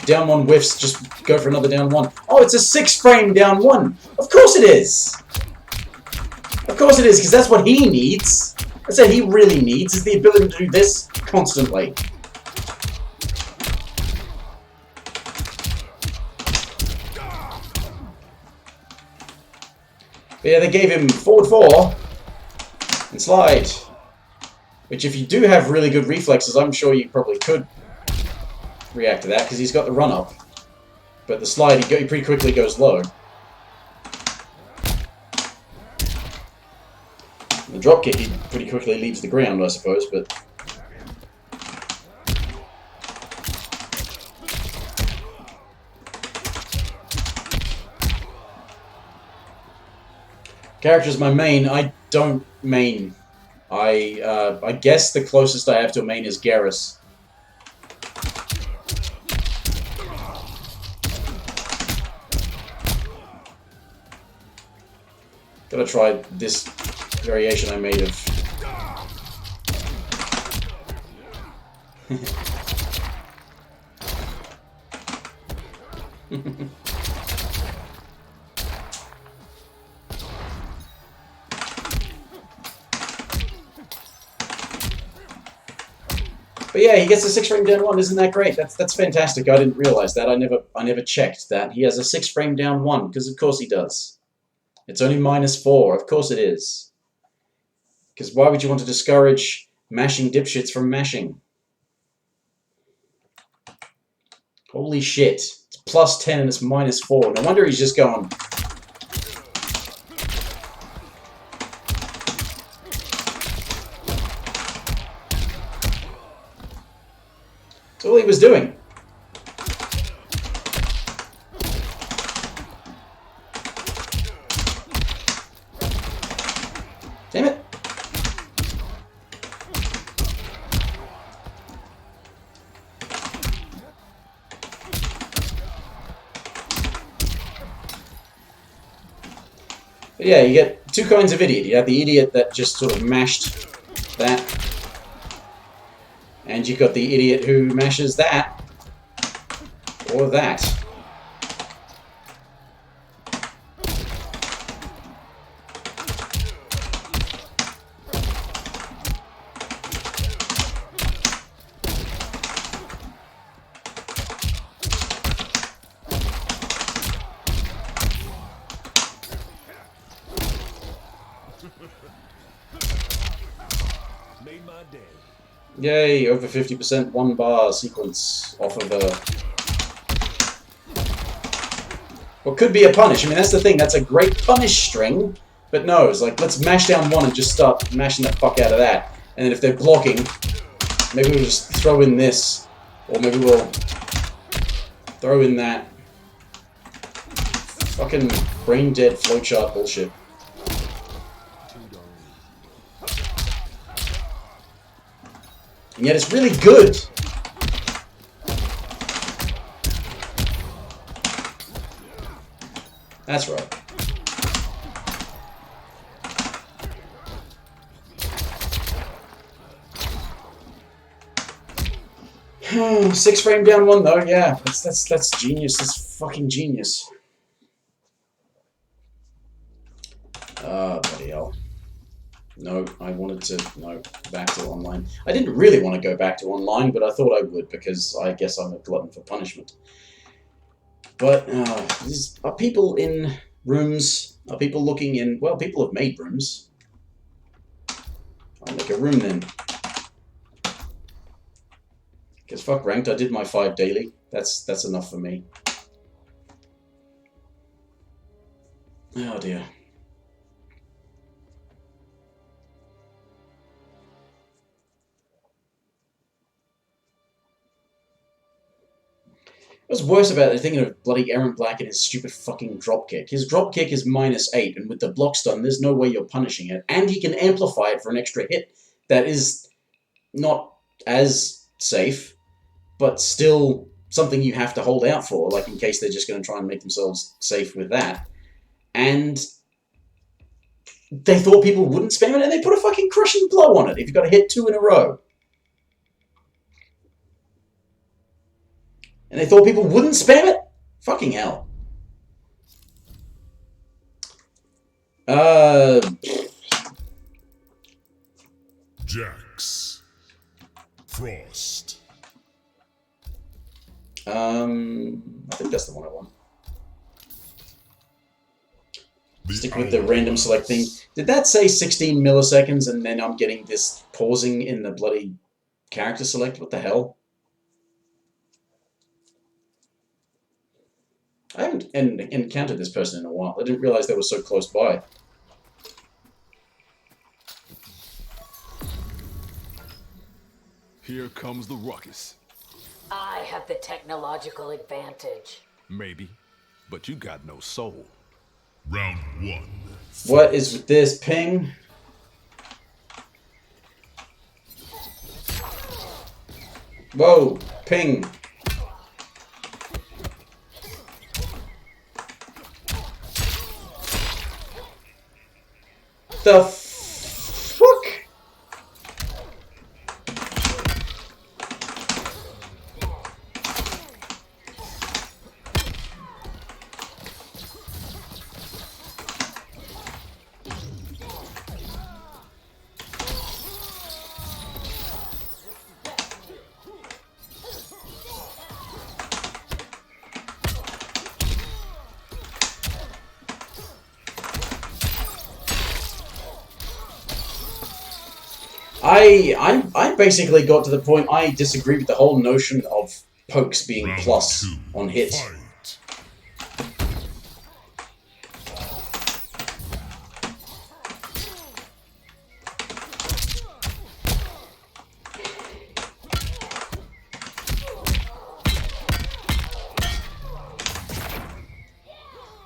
Down 1 whiffs, just go for another down 1. Oh, it's a 6-frame down 1. Of course it is. Of course it is, because that's what he needs. That's what he really needs, is the ability to do this constantly. But yeah, they gave him forward 4 and slide. Which if you do have really good reflexes, I'm sure you probably could react to that, because he's got the run-up. But the slide, he pretty quickly goes low. And the drop kick, he pretty quickly leaves the ground, I suppose, but... Character's my main. I don't main. I guess the closest I have to a main is Garrus. Gotta try this variation I made of... But yeah, he gets a 6 frame down 1. Isn't that great? That's fantastic. I didn't realize that. I never checked that. He has a 6 frame down 1, because of course he does. It's only -4. Of course it is. Because why would you want to discourage mashing dipshits from mashing? Holy shit. It's +10 and it's -4. No wonder he's just going... That's all he was doing. Damn it. But yeah, you get two kinds of idiot. You have the idiot that just sort of mashed that. And you've got the idiot who mashes that. Or that. Made my day. Yay, over 50% 1 bar sequence off of a... What could be a punish. I mean, that's the thing. That's a great punish string. But no, it's like, let's mash down 1 and just start mashing the fuck out of that. And then if they're blocking, maybe we'll just throw in this. Or maybe we'll throw in that. Fucking brain-dead flowchart bullshit. And yet it's really good. That's right. Six frame down 1 though, yeah. That's genius. That's fucking genius. Bloody hell. No, I wanted to, no, back to online. I didn't really want to go back to online, but I thought I would, because I guess I'm a glutton for punishment. But, are people in rooms? Are people looking in, well, people have made rooms. I'll make a room then. Because fuck ranked, I did my 5 daily. That's enough for me. Oh dear. What's worse about it, thinking of bloody Aaron Black and his stupid fucking dropkick. His dropkick is -8, and with the block stun, there's no way you're punishing it. And he can amplify it for an extra hit that is not as safe, but still something you have to hold out for, like in case they're just going to try and make themselves safe with that. And they thought people wouldn't spam it, and they put a fucking crushing blow on it if you've got to hit 2 in a row. And they thought people wouldn't spam it? Fucking hell. Jax. Frost. I think that's the one I want. Stick with the random select thing. Did that say 16 milliseconds and then I'm getting this pausing in the bloody character select? What the hell? I haven't encountered this person in a while. I didn't realize they were so close by. Here comes the ruckus. I have the technological advantage. Maybe, but you got no soul. Round 1. What is with this ping? Whoa, ping. The fuck? I basically got to the point I disagree with the whole notion of pokes being Round plus 2. on hit. Fight.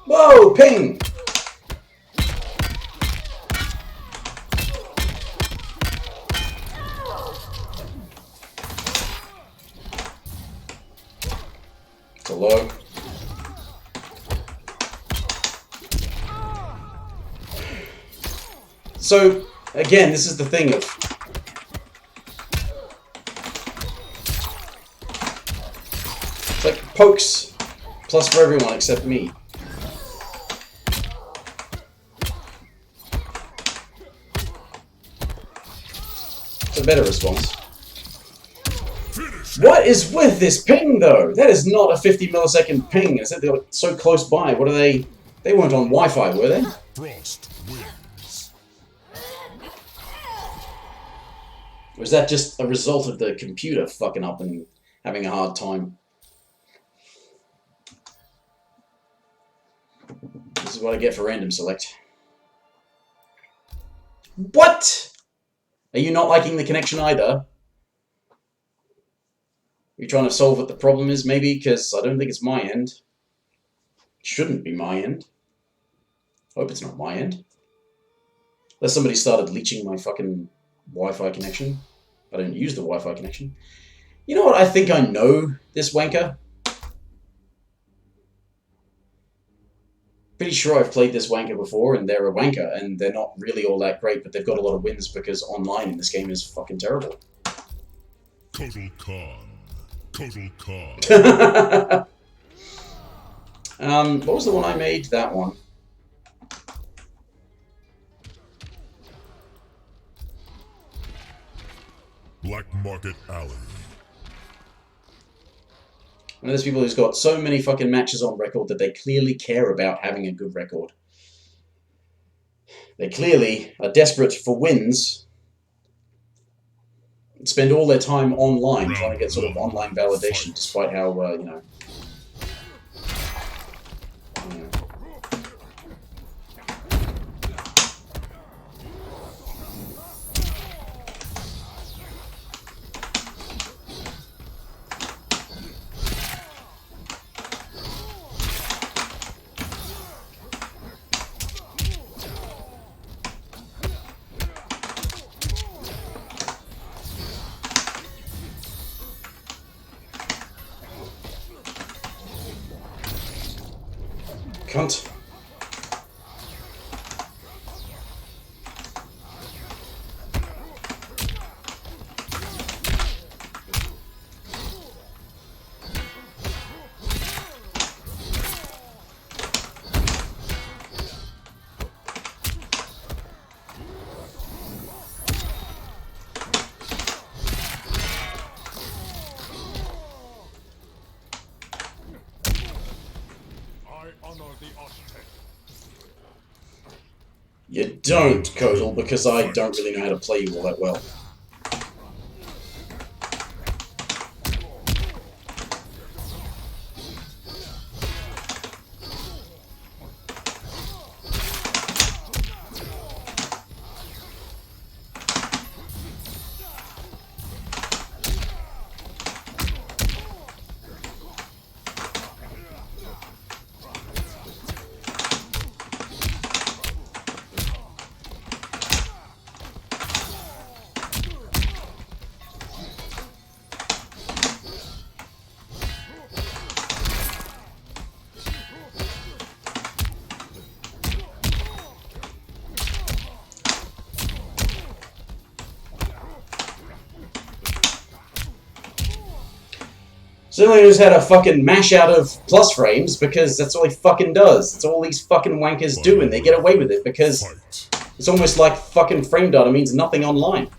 Whoa, ping! It's a low. So, again, this is the thing of... It's like pokes plus for everyone except me. It's a better response. What is with this ping, though? That is not a 50 millisecond ping. I said they were so close by. What are they? They weren't on Wi-Fi, were they? Frost wins. Or is that just a result of the computer fucking up and having a hard time? This is what I get for random select. What? Are you not liking the connection either? You're trying to solve what the problem is, maybe? Because I don't think it's my end. It shouldn't be my end. Hope it's not my end. Unless somebody started leeching my fucking Wi-Fi connection. I don't use the Wi-Fi connection. You know what? I think I know this wanker. Pretty sure I've played this wanker before, and they're a wanker, and they're not really all that great, but they've got a lot of wins because online in this game is fucking terrible. Kotal Khan. Kotal Khan. What was the one I made? That one. Black Market Alley. One of those people who's got so many fucking matches on record that they clearly care about having a good record. They clearly are desperate for wins. Spend all their time online trying to get sort of online validation, despite how, you know... Cunt. You don't, Kodal, because I don't really know how to play you all that well. Suddenly just had a fucking mash out of plus frames because that's all he fucking does. That's all these fucking wankers do, and they get away with it because it's almost like fucking frame data means nothing online.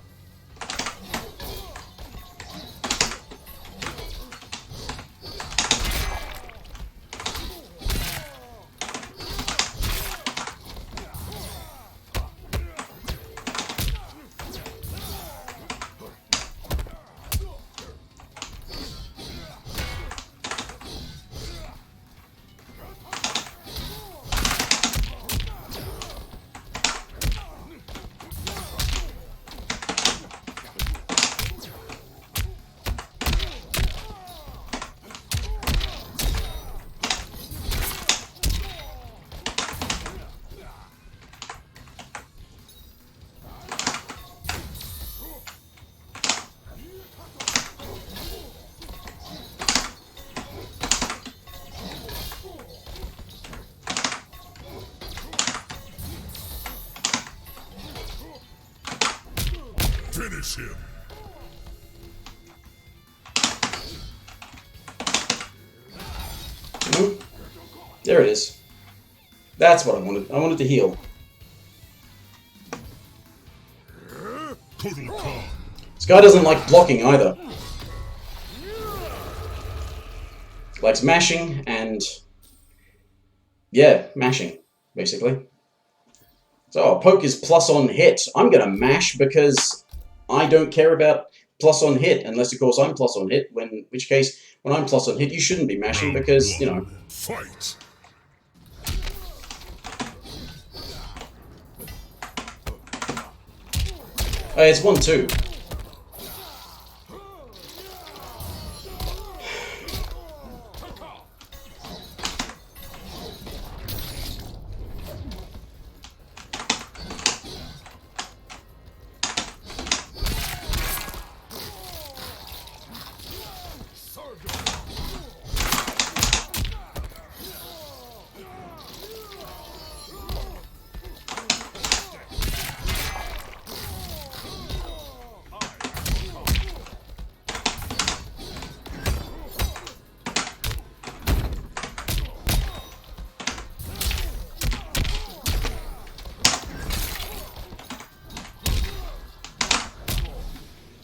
Finish him. There it is. That's what I wanted. I wanted to heal. Total calm. This guy doesn't like blocking either. Likes mashing and... yeah, mashing, basically. So, poke is plus on hit. I'm gonna mash because I don't care about plus on hit, unless of course I'm plus on hit, in which case, when I'm plus on hit, you shouldn't be mashing because, you know... Fight. It's 1-2.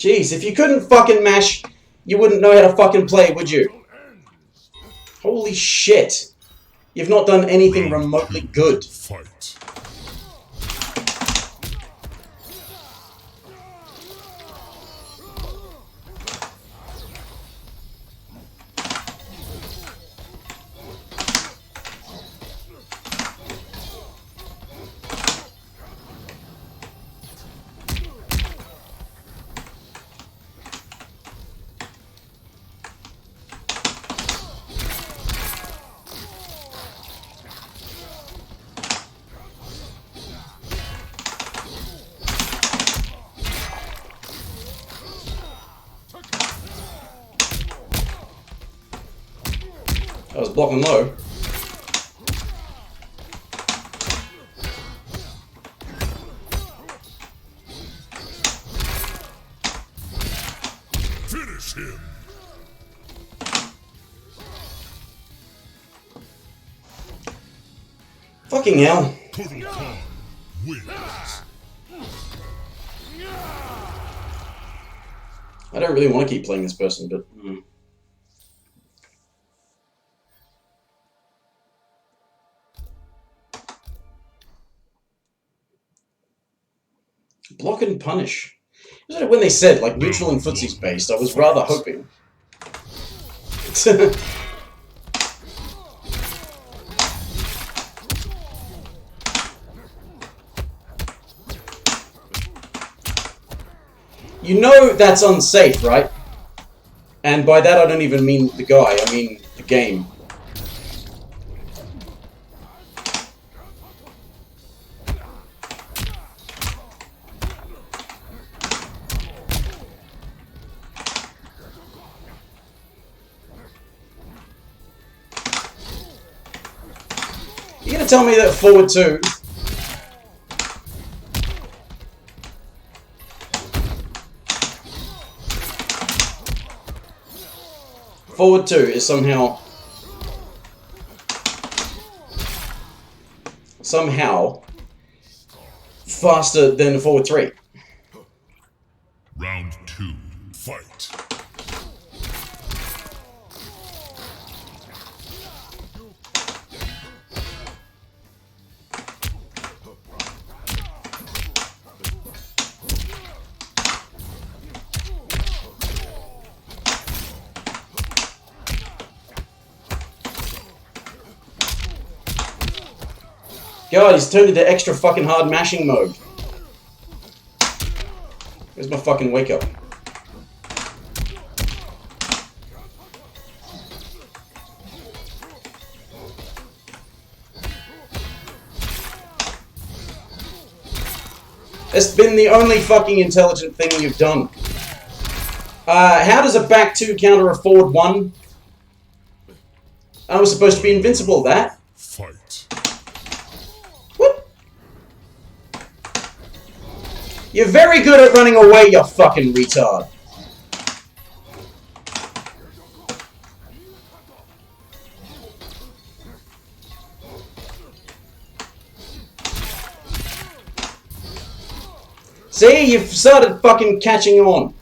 Jeez, if you couldn't fucking mash, you wouldn't know how to fucking play, would you? Holy shit. You've not done anything remotely good. Fight. I was blocking low. Finish him. Fucking hell. Total calm wins. I don't really want to keep playing this person, but... Block and punish. When they said, like, neutral and footsie's based, I was rather hoping. You know that's unsafe, right? And by that I don't even mean the guy, I mean the game. You gonna tell me that forward 2... forward 2 is somehow faster than forward 3. Round 2. Fight. God, he's turned into extra fucking hard mashing mode. Where's my fucking wake up? It's been the only fucking intelligent thing you've done. How does a back 2 counter a forward 1? I was supposed to be invincible, that. Fight. What? You're very good at running away, you fucking retard. See, you've started fucking catching on.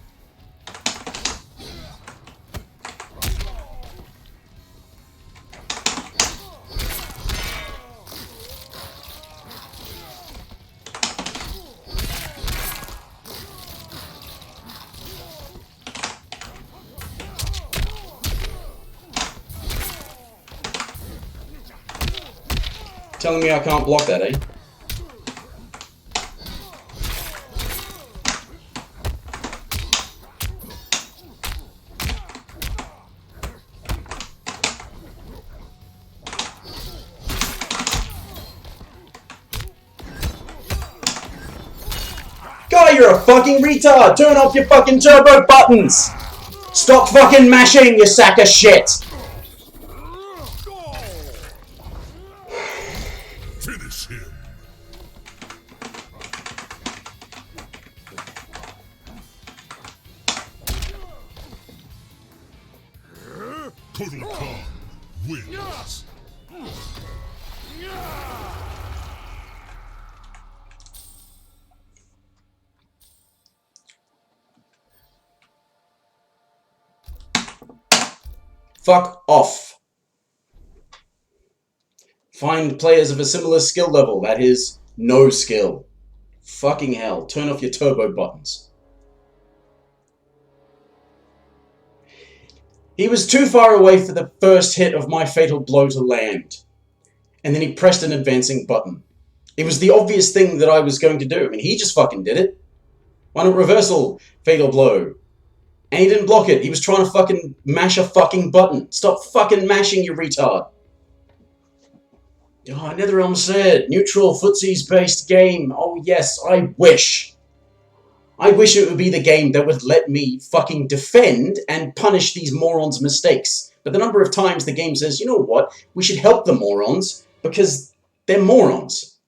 Telling me I can't block that, eh? Guy, you're a fucking retard! Turn off your fucking turbo buttons! Stop fucking mashing, you sack of shit! Finish him. Total Khan wins. Fuck off. Find players of a similar skill level, that is, no skill. Fucking hell, turn off your turbo buttons. He was too far away for the first hit of my fatal blow to land. And then he pressed an advancing button. It was the obvious thing that I was going to do. I mean, he just fucking did it. Why not reversal fatal blow? And he didn't block it. He was trying to fucking mash a fucking button. Stop fucking mashing, you retard. Oh, NetherRealm said, neutral footsies-based game. Oh yes, I wish. I wish it would be the game that would let me fucking defend and punish these morons' mistakes. But the number of times the game says, you know what, we should help the morons because they're morons.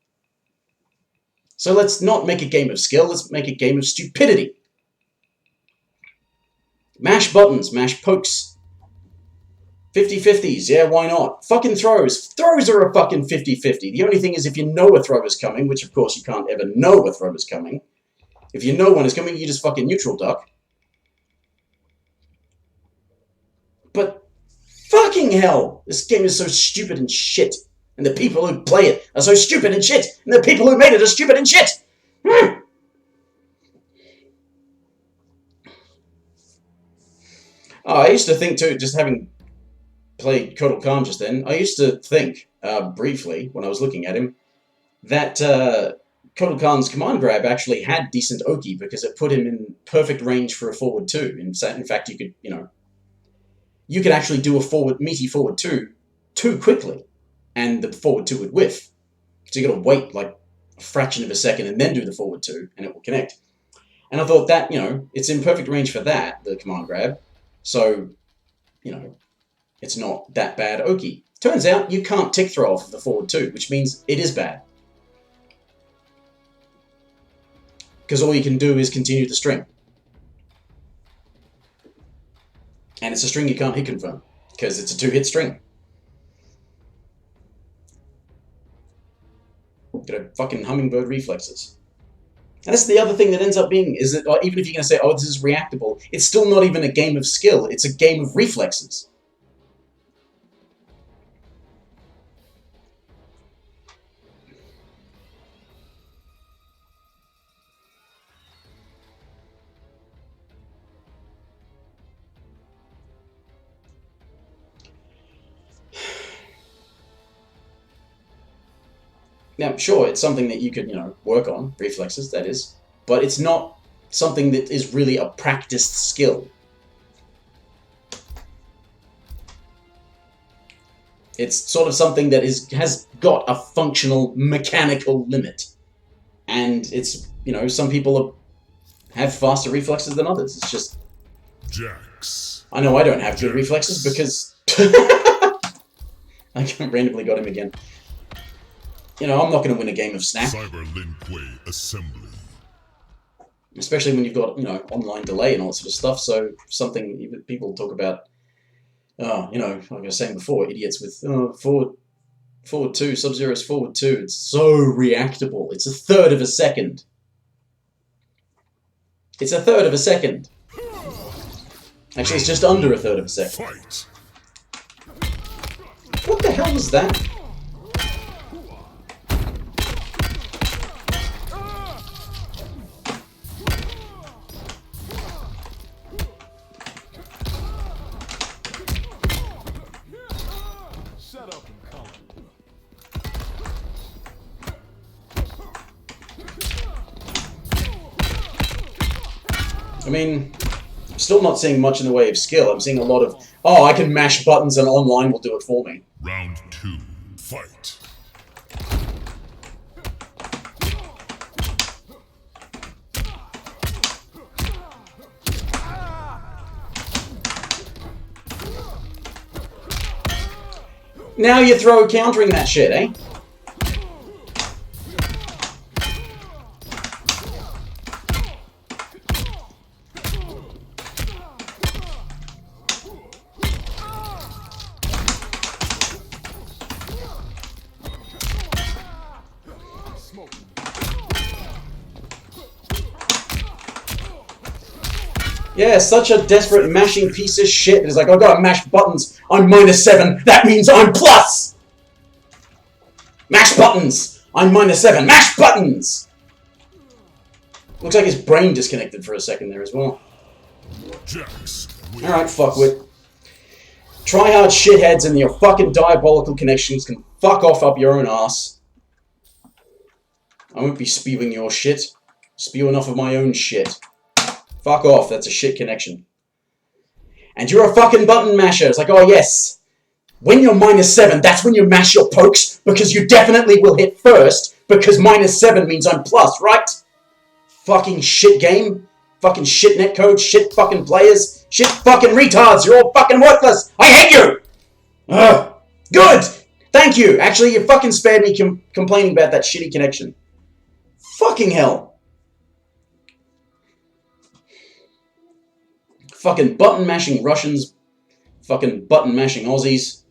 So let's not make a game of skill, let's make a game of stupidity. Mash buttons, mash pokes. 50-50s, yeah, why not? Fucking throws. Throws are a fucking 50-50. The only thing is if you know a throw is coming, which of course you can't ever know a throw is coming. If you know one is coming, you just fucking neutral duck. But fucking hell, this game is so stupid and shit. And the people who play it are so stupid and shit. And the people who made it are stupid and shit. Oh, I used to think too, just having played Kotal Khan just then, I used to think, briefly, when I was looking at him, that Kotal Khan's command grab actually had decent Oki because it put him in perfect range for a forward 2. In fact, you could, you could actually do a meaty forward 2 too quickly, and the forward 2 would whiff. So you got to wait like a fraction of a second and then do the forward 2, and it will connect. And I thought that, it's in perfect range for that, the command grab. So, it's not that bad Oki. Turns out you can't tick throw off of the forward 2, which means it is bad. Because all you can do is continue the string. And it's a string you can't hit confirm, because it's a 2-hit string. Got a fucking hummingbird reflexes. And that's the other thing that ends up being, is that even if you're going to say, oh, this is reactable, it's still not even a game of skill, it's a game of reflexes. Now, sure, it's something that you could, work on, reflexes, that is, but it's not something that is really a practiced skill. It's sort of something that has got a functional mechanical limit. And it's, some people have faster reflexes than others. It's just... Jax. I know I don't have good reflexes because... I randomly got him again. I'm not going to win a game of Snap. Cyber Lin Kuei Assembly. Especially when you've got, you know, online delay and all that sort of stuff. So something people talk about, you know, like I was saying before, idiots with forward 2, Sub-Zero's forward 2. It's so reactable. It's a third of a second. It's a third of a second. Actually, it's just under a third of a second. Fight! What the hell was that? Shut up and come. I mean, I'm still not seeing much in the way of skill. I'm seeing a lot of, oh, I can mash buttons and online will do it for me. Round 2. Fight! Now you throw countering that shit, eh? Yeah, such a desperate mashing piece of shit. It's like, I've got to mash buttons. I'm -7. That means I'm plus. Mash buttons. I'm -7. Mash buttons. Looks like his brain disconnected for a second there as well. Jax. Alright, fuckwit. Try-hard shitheads and your fucking diabolical connections can fuck off up your own ass. I won't be spewing your shit. Spew enough of my own shit. Fuck off, that's a shit connection. And you're a fucking button masher. It's like, oh yes. When you're -7, that's when you mash your pokes, because you definitely will hit first, because -7 means I'm plus, right? Fucking shit game. Fucking shit netcode, shit fucking players, shit fucking retards, you're all fucking worthless! I hate you! Ugh. Good! Thank you! Actually, you fucking spared me complaining about that shitty connection. Fucking hell. Fucking button mashing Russians. Fucking button mashing Aussies.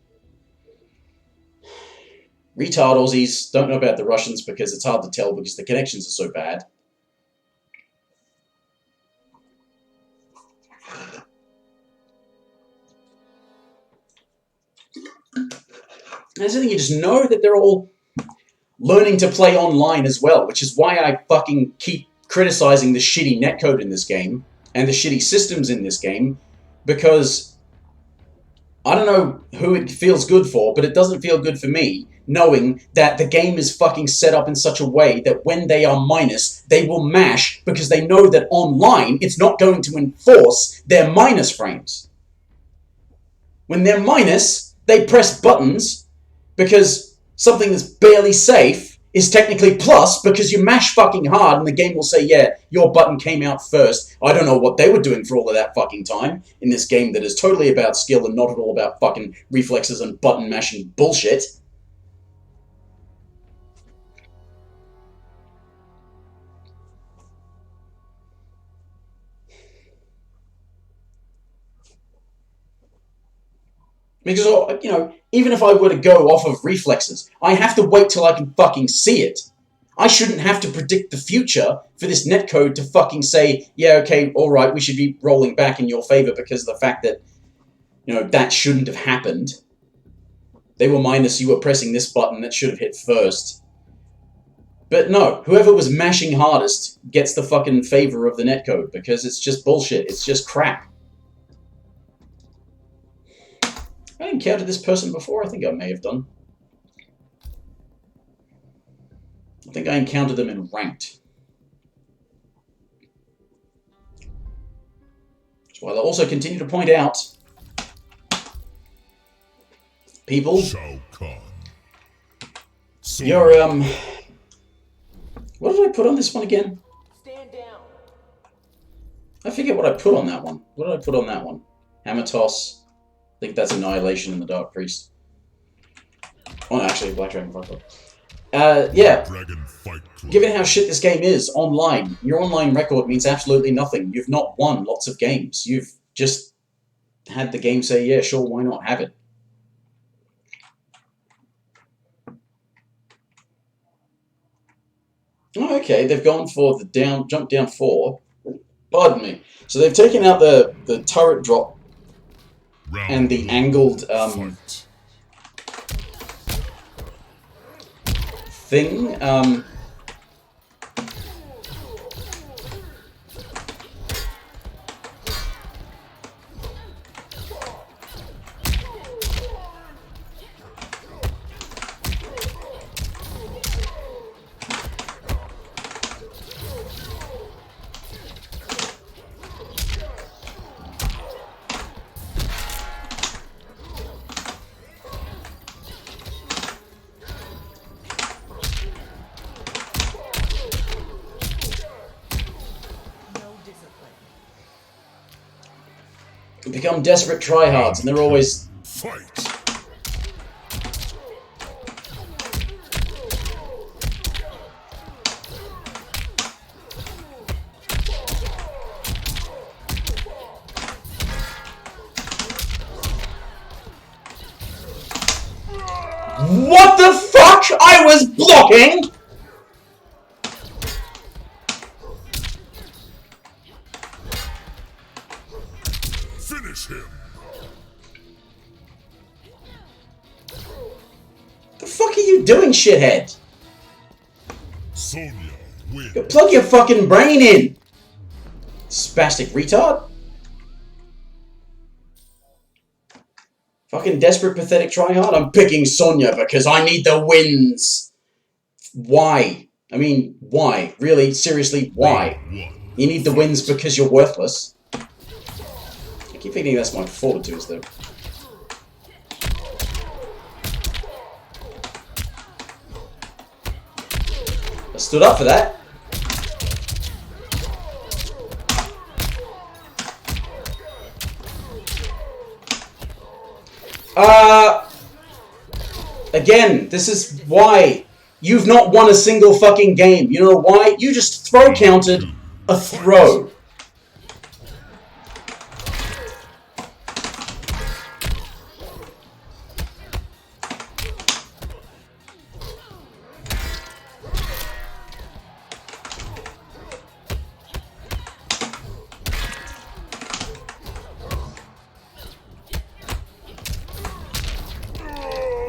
Retard Aussies. Don't know about the Russians because it's hard to tell because the connections are so bad. I just think you just know that they're all learning to play online as well, which is why I fucking keep criticizing the shitty netcode in this game and the shitty systems in this game, because I don't know who it feels good for, but it doesn't feel good for me knowing that the game is fucking set up in such a way that when they are minus, they will mash because they know that online it's not going to enforce their minus frames. When they're minus, they press buttons because something that's barely safe is technically plus because you mash fucking hard and the game will say, yeah, your button came out first. I don't know what they were doing for all of that fucking time in this game that is totally about skill and not at all about fucking reflexes and button mashing bullshit. Because, you know, even if I were to go off of reflexes, I have to wait till I can fucking see it. I shouldn't have to predict the future for this netcode to fucking say, yeah, okay, alright, we should be rolling back in your favor because of the fact that, you know, that shouldn't have happened. They were minus, you were pressing this button that should have hit first. But no, whoever was mashing hardest gets the fucking favor of the netcode because it's just bullshit, it's just crap. I encountered this person before. I think I may have done. I think I encountered them in ranked. That's why they'll also continue to point out, people, you're, what did I put on this one again? Stand down. I forget what I put on that one. What did I put on that one? Hammer toss. I think that's Annihilation in the Dark Priest. Oh no, actually, Black Dragon Fight Club. Yeah. Dragon Fight Given how shit this game is online, your online record means absolutely nothing. You've not won lots of games. You've just had the game say, yeah, sure, why not have it? Oh, okay, they've gone for the jump down 4. Pardon me. So they've taken out the turret drop and the angled thing. Become desperate tryhards, and they're always... Fight! What the fuck? I was blocking! Finish him! The fuck are you doing, shithead? Sonya wins. Go plug your fucking brain in! Spastic retard? Fucking desperate, pathetic tryhard? I'm picking Sonya because I need the wins! Why? I mean, why? Really? Seriously, why? You need the wins because you're worthless. I keep thinking that's my forward twos, though. I stood up for that. Again, this is why you've not won a single fucking game. You know why? You just throw counted a throw.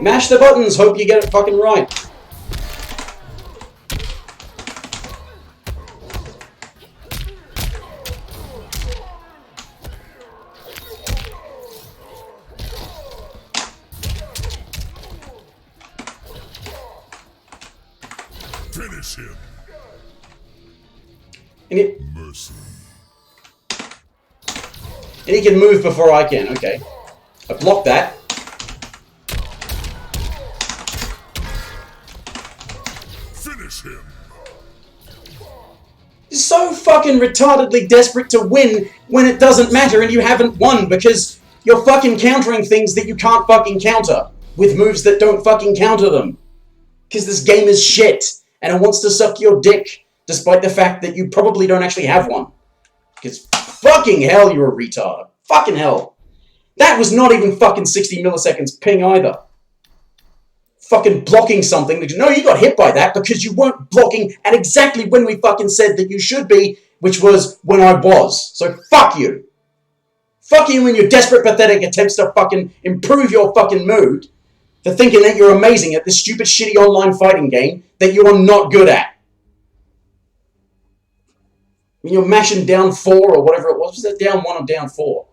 Mash the buttons, hope you get it fucking right. Finish him. Mercy. And he can move before I can, okay. I blocked that. Finish him. You're so fucking retardedly desperate to win when it doesn't matter and you haven't won because you're fucking countering things that you can't fucking counter with moves that don't fucking counter them. Because this game is shit and it wants to suck your dick despite the fact that you probably don't actually have one. Because fucking hell, you're a retard. Fucking hell. That was not even fucking 60 milliseconds ping either. Fucking blocking something. No, you got hit by that because you weren't blocking at exactly when we fucking said that you should be, which was when I was. So fuck you. Fuck you and your desperate, pathetic attempts to fucking improve your fucking mood for thinking that you're amazing at this stupid, shitty online fighting game that you are not good at. When you're mashing down 4 or whatever it was that down 1 or down 4?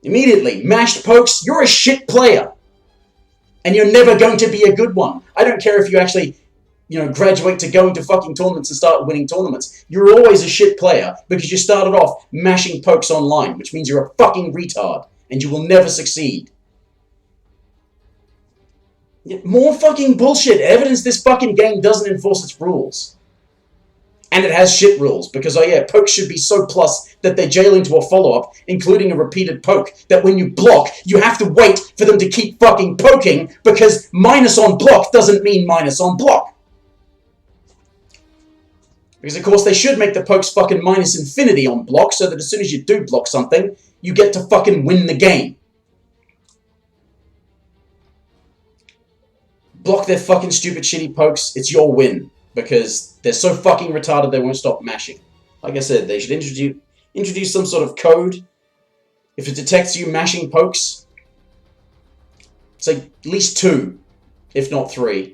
Immediately, mashed pokes, you're a shit player. And you're never going to be a good one. I don't care if you actually, graduate to going to fucking tournaments and start winning tournaments. You're always a shit player because you started off mashing pokes online, which means you're a fucking retard and you will never succeed. More fucking bullshit. Evidence this fucking game doesn't enforce its rules. And it has shit rules, because, pokes should be so plus that they jail into a follow-up, including a repeated poke, that when you block, you have to wait for them to keep fucking poking, because minus on block doesn't mean minus on block. Because, of course, they should make the pokes fucking minus infinity on block so that as soon as you do block something, you get to fucking win the game. Block their fucking stupid shitty pokes, it's your win. Because they're so fucking retarded they won't stop mashing. Like I said, they should introduce some sort of code. If it detects you mashing pokes, it's like at least 2, if not 3. I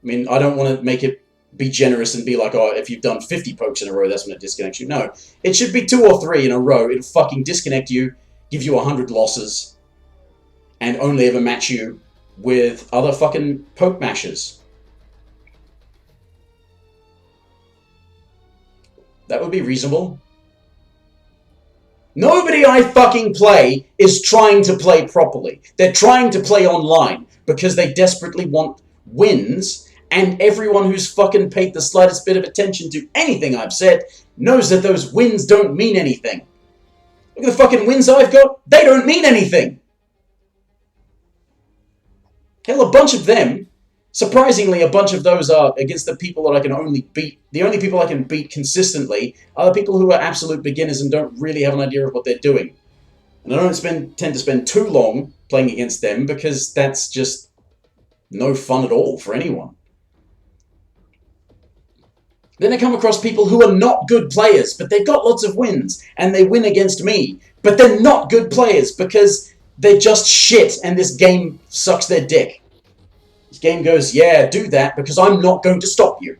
mean, I don't want to make it be generous and be like, oh, if you've done 50 pokes in a row, that's when it disconnects you. No, it should be 2 or 3 in a row. It'll fucking disconnect you, give you 100 losses, and only ever match you with other fucking poke mashers. That would be reasonable. Nobody I fucking play is trying to play properly. They're trying to play online because they desperately want wins, and everyone who's fucking paid the slightest bit of attention to anything I've said knows that those wins don't mean anything. Look at the fucking wins I've got. They don't mean anything. Hell, a bunch of them, surprisingly, a bunch of those are against the people that I can only beat. The only people I can beat consistently are the people who are absolute beginners and don't really have an idea of what they're doing. And I don't tend to spend too long playing against them because that's just no fun at all for anyone. Then I come across people who are not good players, but they've got lots of wins, and they win against me. But they're not good players because they're just shit, and this game sucks their dick. This game goes, yeah, do that, because I'm not going to stop you.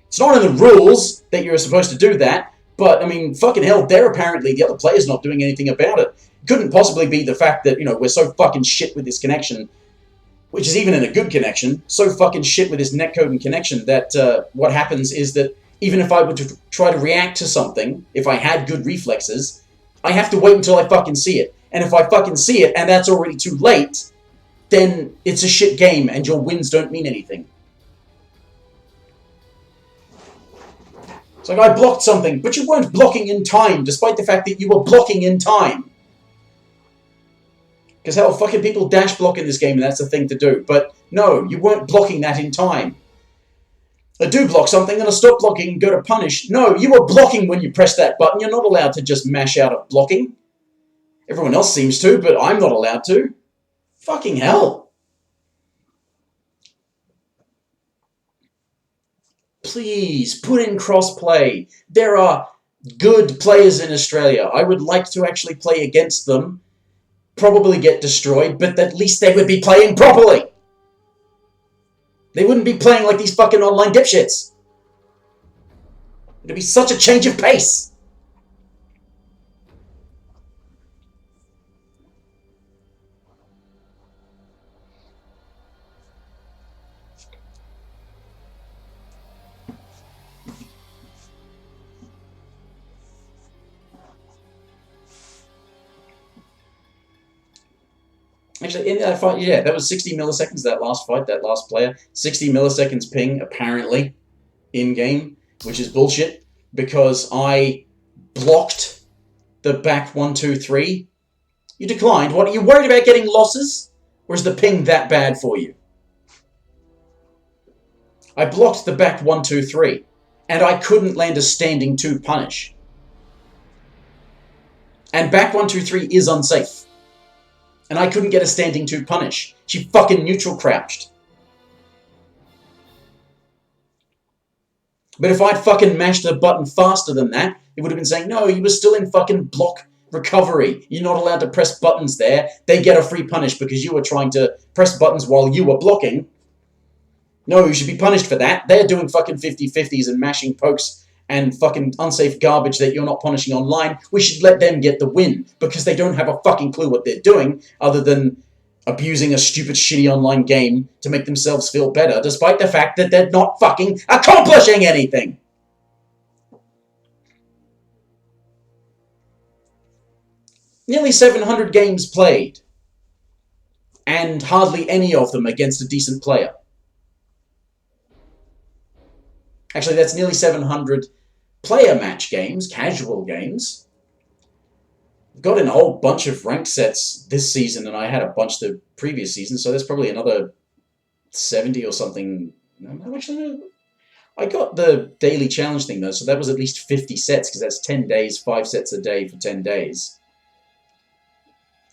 It's not in the rules that you're supposed to do that, but, I mean, fucking hell, the other player's not doing anything about it. It couldn't possibly be the fact that, we're so fucking shit with this connection, which is even in a good connection, so fucking shit with this netcode and connection that what happens is that even if I were to try to react to something, if I had good reflexes, I have to wait until I fucking see it. And if I fucking see it and that's already too late, then it's a shit game and your wins don't mean anything. It's like, I blocked something, but you weren't blocking in time, despite the fact that you were blocking in time. Because hell, fucking people dash block in this game and that's the thing to do. But no, you weren't blocking that in time. I do block something and I stop blocking and go to punish. No, you were blocking when you press that button. You're not allowed to just mash out of blocking. Everyone else seems to, but I'm not allowed to. Fucking hell. Please, put in crossplay. There are good players in Australia. I would like to actually play against them. Probably get destroyed, but at least they would be playing properly. They wouldn't be playing like these fucking online dipshits. It'd be such a change of pace. Actually, in that fight, yeah, that was 60 milliseconds, that last fight, that last player. 60 milliseconds ping, apparently, in-game, which is bullshit, because I blocked the back 1, 2, 3. You declined. What, are you worried about getting losses? Or is the ping that bad for you? I blocked the back 1, 2, 3, and I couldn't land a standing 2 punish. And back 1, 2, 3 is unsafe. And I couldn't get a standing 2 punish. She fucking neutral crouched. But if I'd fucking mashed the button faster than that, it would have been saying, no, you were still in fucking block recovery. You're not allowed to press buttons there. They get a free punish because you were trying to press buttons while you were blocking. No, you should be punished for that. They're doing fucking 50-50s and mashing pokes and fucking unsafe garbage that you're not punishing online. We should let them get the win because they don't have a fucking clue what they're doing other than abusing a stupid, shitty online game to make themselves feel better, despite the fact that they're not fucking accomplishing anything. Nearly 700 games played, and hardly any of them against a decent player. Actually, that's nearly 700 player match games, casual games. I've got in a whole bunch of ranked sets this season, and I had a bunch the previous season, so there's probably another 70 or something. Actually, I got the daily challenge thing though, so that was at least 50 sets, because that's 10 days, 5 sets a day for 10 days.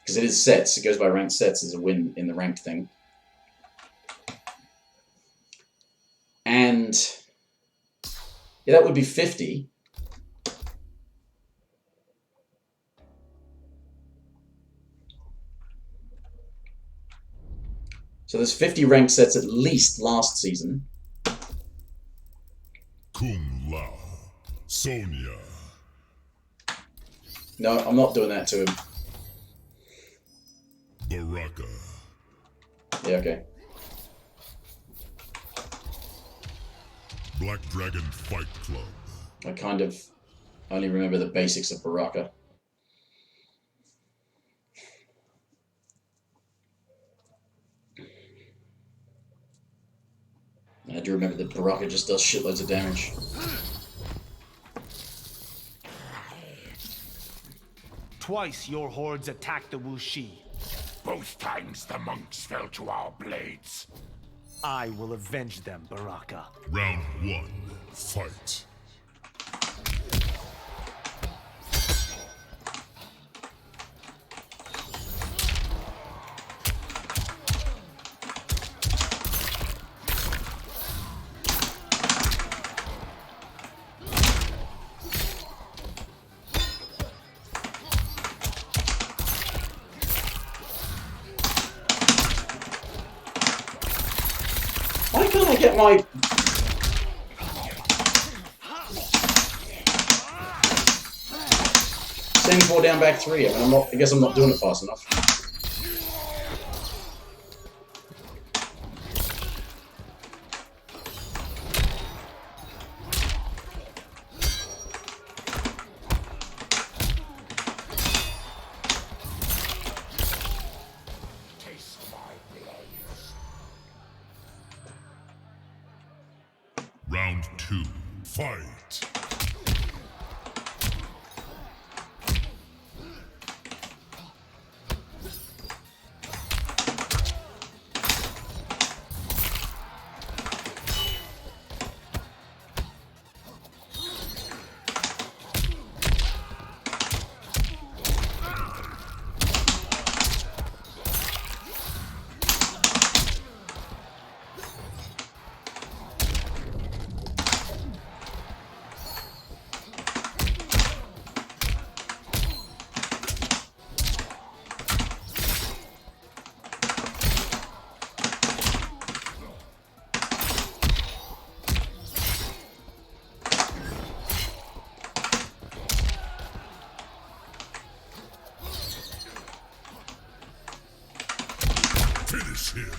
Because it is sets, it goes by ranked sets as a win in the ranked thing. And yeah, that would be 50. So there's 50 ranked sets at least last season. Kung Lao. Sonia. No, I'm not doing that to him. Baraka. Yeah, okay. Black Dragon Fight Club. I kind of only remember the basics of Baraka. I do remember that Baraka just does shitloads of damage. Twice your hordes attacked the Wuxi. Both times the monks fell to our blades. I will avenge them, Baraka. Round 1. Fight. Why can't I get my... Standing 4 down back 3. I mean, I guess I'm not doing it fast enough. Taste my blades. Round 2. Fight. Finish him.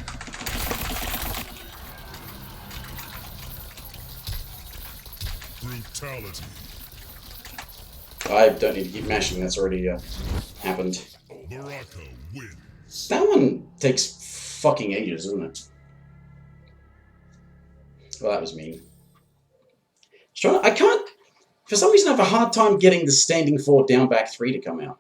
Brutality. I don't need to keep mashing, that's already happened. Baraka wins. That one takes fucking ages, doesn't it? Well, that was mean. I can't... For some reason I have a hard time getting the standing 4 down back 3 to come out.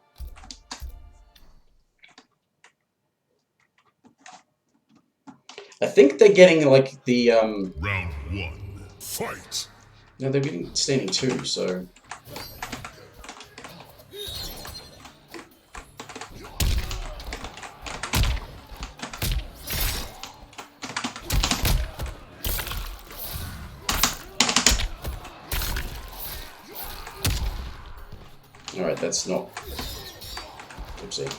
I think they're getting like the Round 1. Fight. no, they're getting standing 2, so alright, that's not oopsie.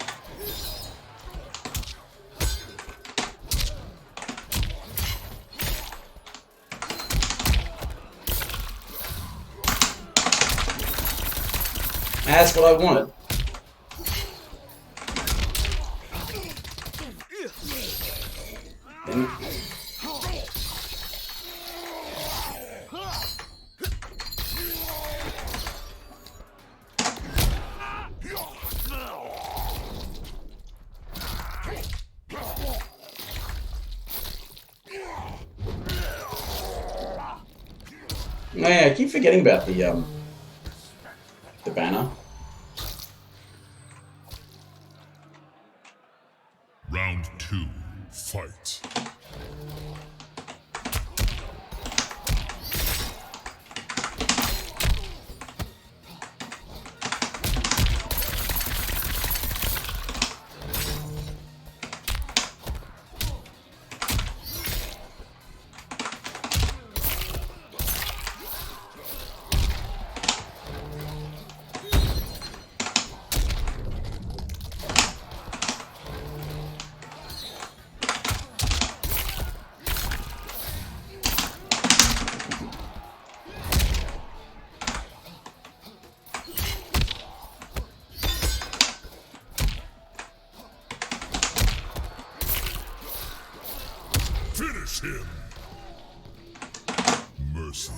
That's what I wanted. Then... Oh yeah, I keep forgetting about the banner. Round 2. Fight. Finish him. Mercy.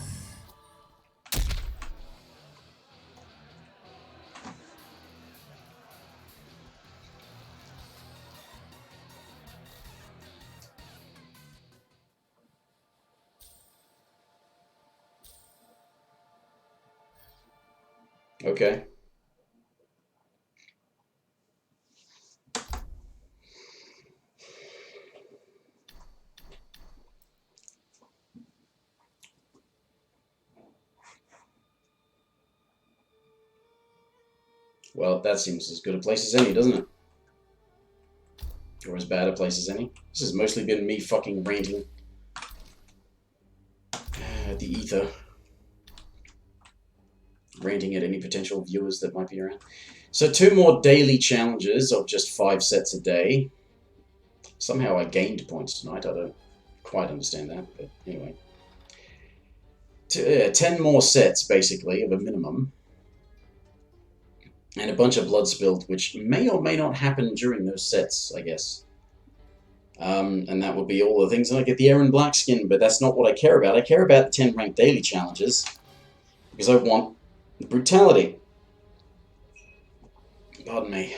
Okay. Well, that seems as good a place as any, doesn't it? Or as bad a place as any. This has mostly been me fucking ranting at the ether. Ranting at any potential viewers that might be around. So 2 more daily challenges of just 5 sets a day. Somehow I gained points tonight. I don't quite understand that, but anyway. 10 more sets, basically, of a minimum. And a bunch of blood spilled, which may or may not happen during those sets, I guess. And that would be all the things, and I get the Aaron Black skin, but that's not what I care about. I care about the 10 ranked daily challenges, because I want brutality. Pardon me.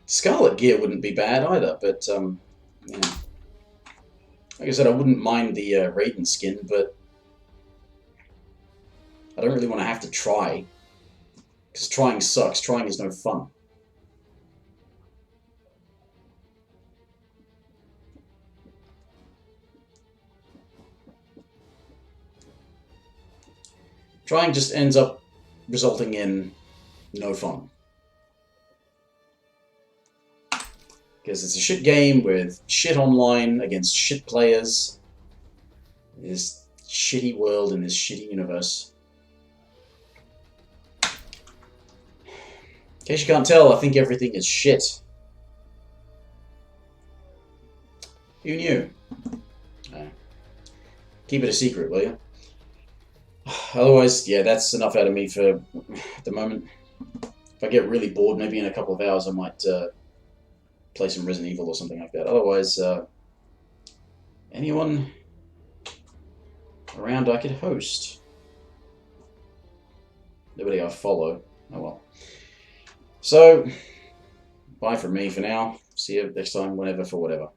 Scarlet gear wouldn't be bad either, but, yeah. Like I said, I wouldn't mind the Raiden skin, but I don't really want to have to try. Because trying sucks. Trying is no fun. Trying just ends up resulting in no fun. Because it's a shit game with shit online against shit players. In this shitty world, in this shitty universe. In case you can't tell, I think everything is shit. Who knew? Keep it a secret, will you? Otherwise, yeah, that's enough out of me for the moment. If I get really bored, maybe in a couple of hours I might play some Resident Evil or something like that. Otherwise, anyone around I could host? Nobody I follow. Oh well. So, bye from me for now. See you next time, whenever, for whatever.